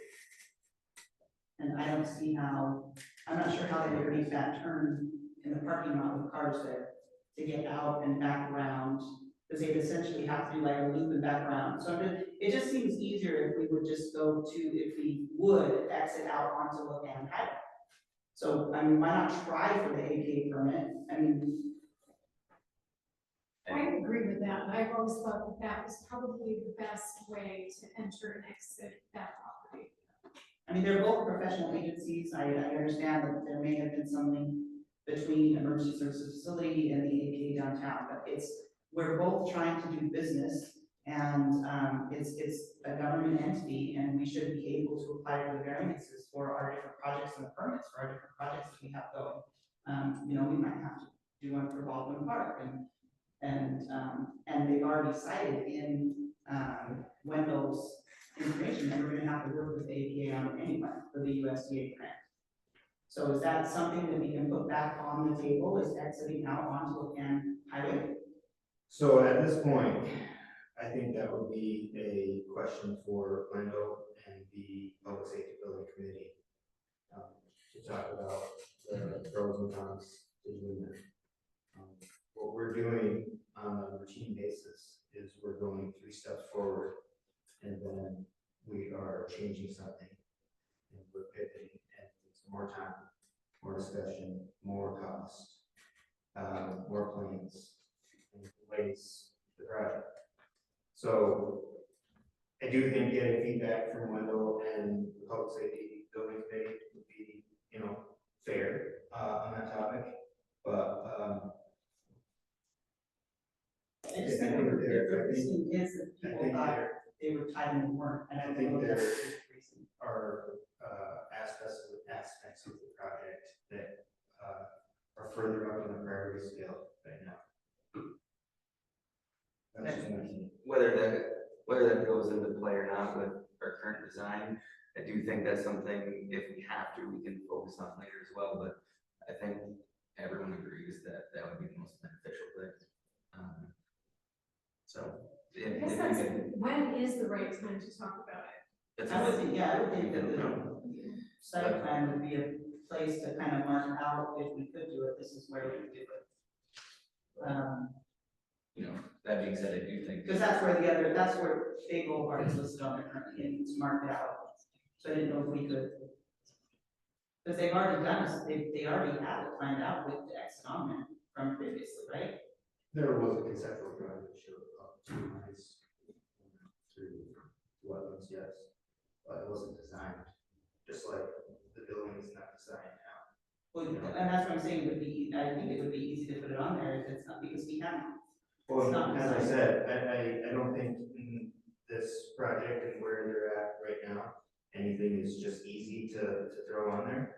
And I don't see how, I'm not sure how they would make that turn in the parking lot with cars there to get out and back around, because they'd essentially have to do like a loop and back around. So it just seems easier if we would just if we would exit out onto Lepan Highway. So, I mean, why not try for the APA permit? I mean, I agree with that. I've always thought that was probably the best way to enter and exit that property. I mean, they're both professional agencies. I understand that there may have been something between emergency services facility and the APA downtown, but we're both trying to do business, and it's a government entity, and we should be able to apply for the variances for our different projects and the permits for our different projects that we have going. We might have to do one for Baldwin Park, and they've already cited in Wendell's information that we're gonna have to work with the APA on it anyway for the USDA grant. So is that something that we can put back on the table, is exiting out onto Lepan Highway? So at this point, I think that would be a question for Glendo and the Public Safety Building Committee to talk about the pros and cons to doing that. What we're doing on a routine basis is we're going 3 steps forward, and then we are changing something, and we're pivoting, and it's more time, more discussion, more cost, more plans, and delays the project. So I do think getting feedback from Wendell and the Public Safety Building Committee would be, fair on that topic, but I just think the reason is that people thought they were tied in the work, and I think there that's the reason. are aspects of the project that are further up on the priority scale right now. That's just my opinion. Whether that goes into play or not with our current design, I do think that's something, if we have to, we can focus on later as well, but I think everyone agrees that that would be the most beneficial thing. So. I if guess we that's, can- when is the right time to talk about it? that's I would think, yeah, I would we think that don't the know. site plan would be a place to kind of mark out if we could do it, this is where we would do it. You know, that being said, I do think. Because that's where Bay Boulevard is listed on there currently, and it's marked out. So I didn't know if we could. Because they've already done this, they already have it planned out with the exit on there from previously, right? There was a conceptual drawing that showed up two lines through wetlands, yes, but it wasn't designed, just like the building is not designed now. Well, and that's what I'm saying, I think it would be easy to put it on there if it's not, because we haven't. Well, It's not as I designed. said, I don't think in this project and where they're at right now, anything is just easy to throw on there.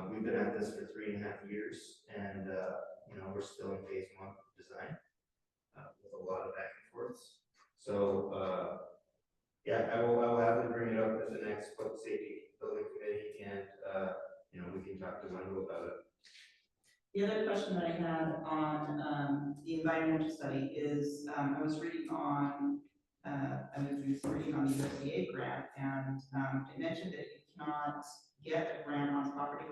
We've been at this for 3.5 years, and you know, we're still in phase 1 of design with a lot of back and forths. So yeah, I will happily bring it up at the next public safety building committee, and you know, we can talk to Wendell about it. The other question that I had on the environmental study is, I was reading on the USDA grant, and it mentioned that you cannot get a grant on property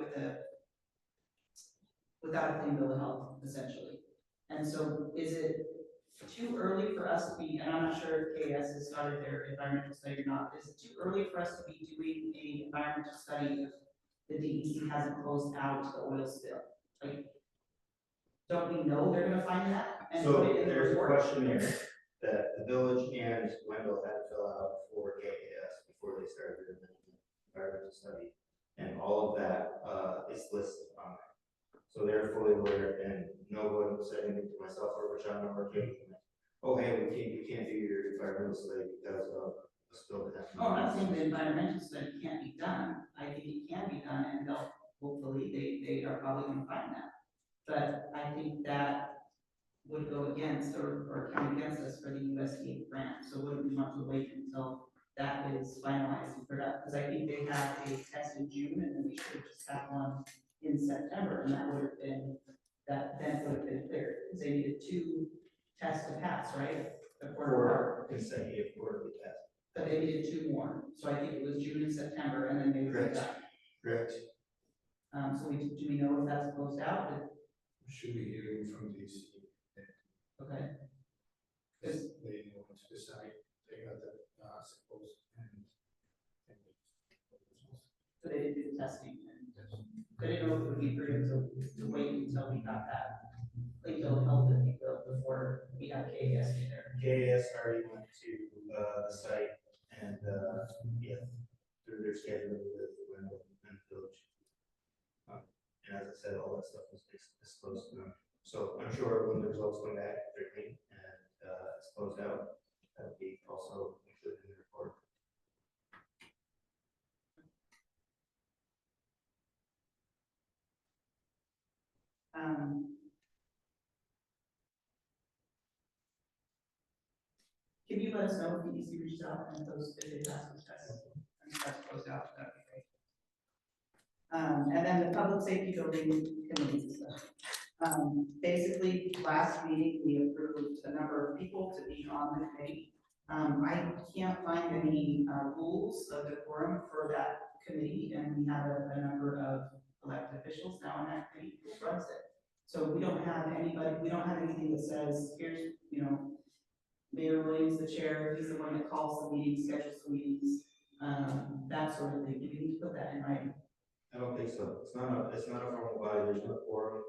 without a clean bill of health, essentially. And so is it too early for us to be, and I'm not sure if KS has started their environmental study or not, is it too early for us to be doing an environmental study if the DEC hasn't closed out the oil spill? Like, don't we know they're gonna find that and So put it in the there's a report? questionnaire that the village and Wendell had to fill out for KAS before they started their environmental study. And all of that is listed on there. So they're fully aware, and no one said anything to myself or Rashawn or Kate. Oh, hey, we can't do your environmental study because of the spill that happened. Oh, I'm not saying the environmental study can't be done, I think it can be done, and they'll, hopefully, they are probably gonna find that. But I think that would go against or count against us for the USDA grant, so wouldn't we want to wait until that is finalized and put up? Because I think they have a test in June, and then we should have just had one in September, and that would have been, that then would have been clear, because they needed 2 tests to pass, right? For consecutive quarterly test. But they needed 2 more, so I think it was June and September, and then they would be Correct. done. Correct. So do we know if that's closed out? Should be hearing from DC. Okay. Because they want to decide, they got the samples and. So they didn't do the testing, and they didn't know if it would be prudent to wait until we got that clean bill of health, if you will, before we have KAS in there. KAS already went to the site and yeah, through their scheduling with Wendell and the village. And as I said, all that stuff was disclosed to them. So I'm sure when the results come back, they're clean and it's closed out, that'll be also included in the report. Can you let us know if the EC reaches out and those, if they pass those tests and that's closed out, that'd be great. And then the public safety building committee discussion. Basically, last meeting, we approved a number of people to be on the committee. I can't find any rules of decorum for that committee, and we have a number of elected officials now on that committee who runs it. So we don't have anybody, we don't have anything that says, here's, you know, Mayor Williams, the chair, he's the one that calls the meetings, schedules the meetings, that sort of thing. Do we need to put that in writing? I don't think so. It's not a formal body, there's no quorum.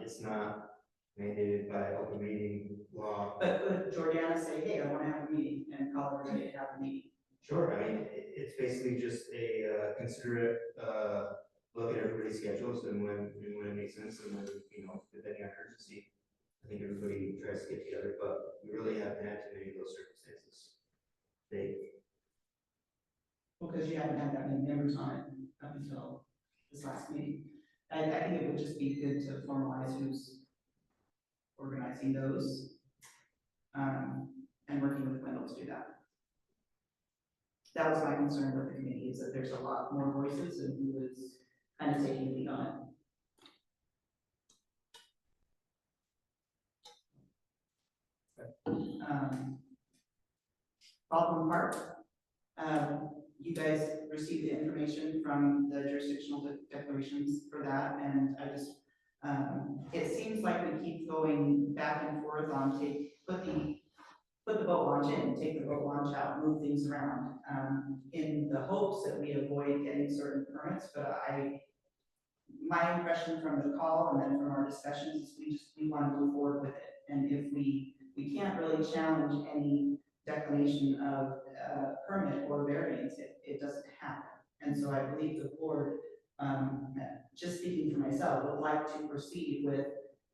It's not mandated by open meeting law. But could Jordana say, hey, I want to have a meeting, and call everybody to have a meeting? Sure, I mean, it's basically just a considerate look at everybody's schedules and when it makes sense and when, you know, depending on urgency. I think everybody tries to get together, but we really haven't had too many of those circumstances. Well, because you haven't had that many members on it up until this last meeting. I think it would just be good to formalize who's organizing those, and working with Wendell to do that. that was my concern with the committee, is that there's a lot more voices and who is kind of taking lead on it. Baldwin Park, you guys received the information from the jurisdictional declarations for that, and I just, it seems like we keep going back and forth on put the boat launch in, take the boat launch out, move things around, in the hopes that we avoid getting certain permits, but my impression from the call and then from our discussions is we want to move forward with it. And if we can't really challenge any declination of permit or variance, it doesn't happen. And so I believe the board, just speaking for myself, would like to proceed with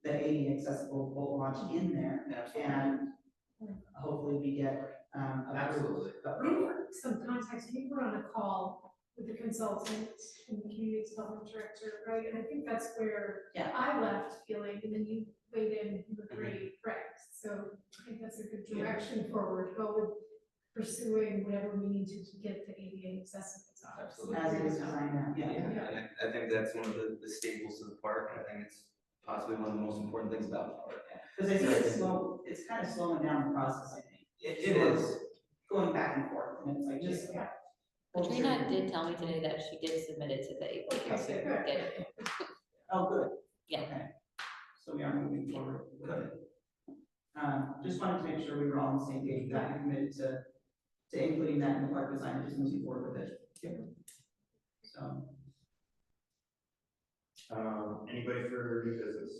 the ADA accessible boat launch in there. And hopefully we get Absolutely. Some context, we were on a call with the consultant and the community development director, right? And I think that's where I left feeling, and then you weighed in, you were great, right? So I think that's a good direction forward, go with pursuing whatever we need to get the ADA accessible. Absolutely. as it is designed now. Yeah, and I think that's one of the staples of the park, and I think it's possibly one of the most important things about the park. Because I think it's kind of slowing down the process, I think. It is. Going back and forth, and it's like just. Katrina did tell me today that she did submit it to the APA. Okay, good. Get it. Oh, good. Yeah. Okay. So we are moving forward with it. Just wanted to make sure we were all on the same page, that we committed to including that in the park design, and just moving forward with it. So. Anybody for new business?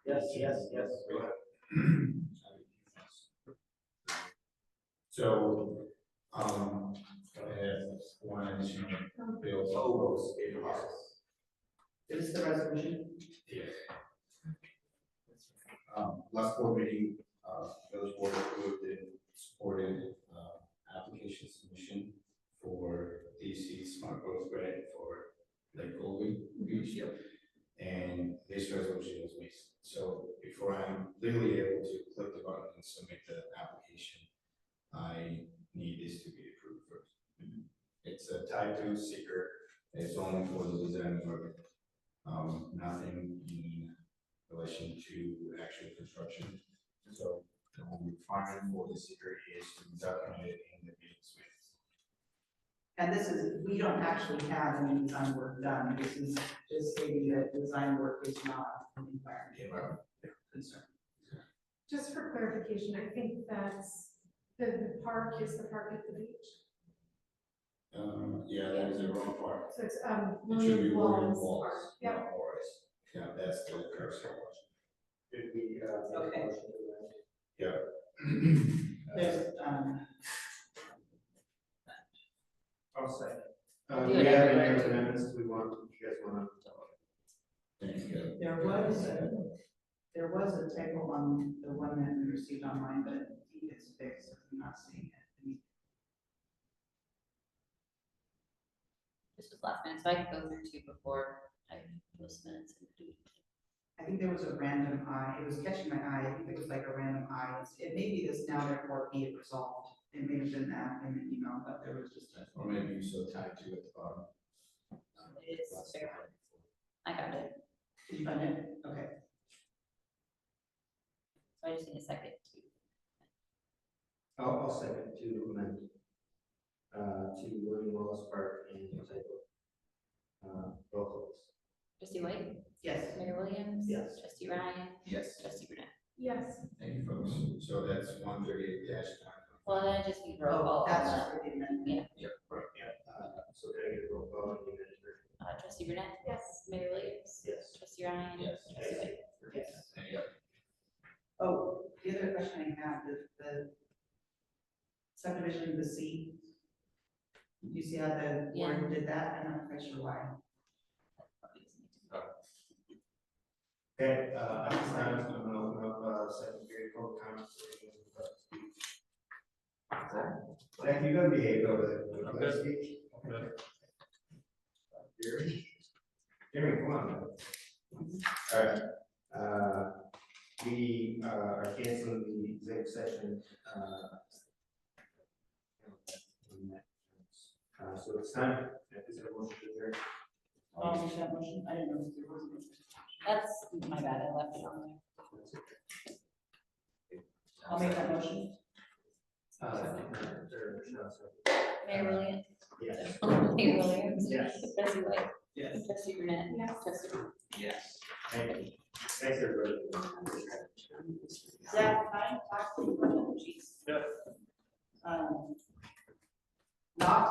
Yes. Go ahead. So, I have one additional bill to propose in the House. Is this the resolution? Yes. Last board meeting, village board approved and supported, application submission for DC Smart Growth Grant for Lake Colby Beach. And this resolution was missed. So before I'm legally able to click the button and submit the application, I need this to be approved first. It's a type 2 seeker. It's only for the design work. Nothing in relation to actual construction. So the only requirement for the seeker is to document it in the building specs. And this is, we don't actually have any design work done. This is just stating that design work is not an environmental concern. Just for clarification, I think that's, the park is the park at the beach. Yeah, that is the wrong part. So it's, It should be William William Wallace Wallace, Park. Yep. not Morris. Yeah, that's the cursor. Did we, Okay. Yeah. There's, I'll say. Do Do it we have any everywhere. other amendments? Do you guys want to? Thank you. there was a typo on the one that we received online, but I think it's fixed. I'm not seeing it. This was last minute, so I can go through two before I post minutes and do. I think there was a random I, it was catching my eye, I think it was like a random I, it may be this now therefore be it resolved. It may have been that in the email, but there was just a. Or maybe you saw type 2 at the bottom. It is there. I got it. Did you find it? Okay. So I just need a second to. I'll second to amend. To William Wallace Park and typo. Roll calls. Trustee White? Yes. Mayor Williams? Yes. Trustee Ryan? Yes. Trustee Brunette? Yes. Thank you, folks. So that's 138-9. Well, then I just need roll call on That's that. for the amendment. Yeah. Right, yeah. So can I get a roll call on the amendment? Trustee Brunette? Yes. Mayor Williams? Yes. Trustee Ryan? Yes. Trustee White? Yes. Thank you. Oh, the other question I have is the subdivision of the C. You see how the board did that? I'm not quite sure why. Okay, at this time, I'm gonna open up, second period public comments. Jack, you gonna behave over there? I'm gonna speak. Okay. Jeremy, come on. All right, we, are canceling the executive session, So it's time, is there a motion to adjourn? I'll make that motion. I didn't know if there was a motion. That's my bad. I left it on there. I'll make that motion. Mayor Williams. Yes. Mayor Williams. Yes. Trustee White. Yes. Trustee Burnett. Trustee. Yes. Thank you. Thanks, everybody.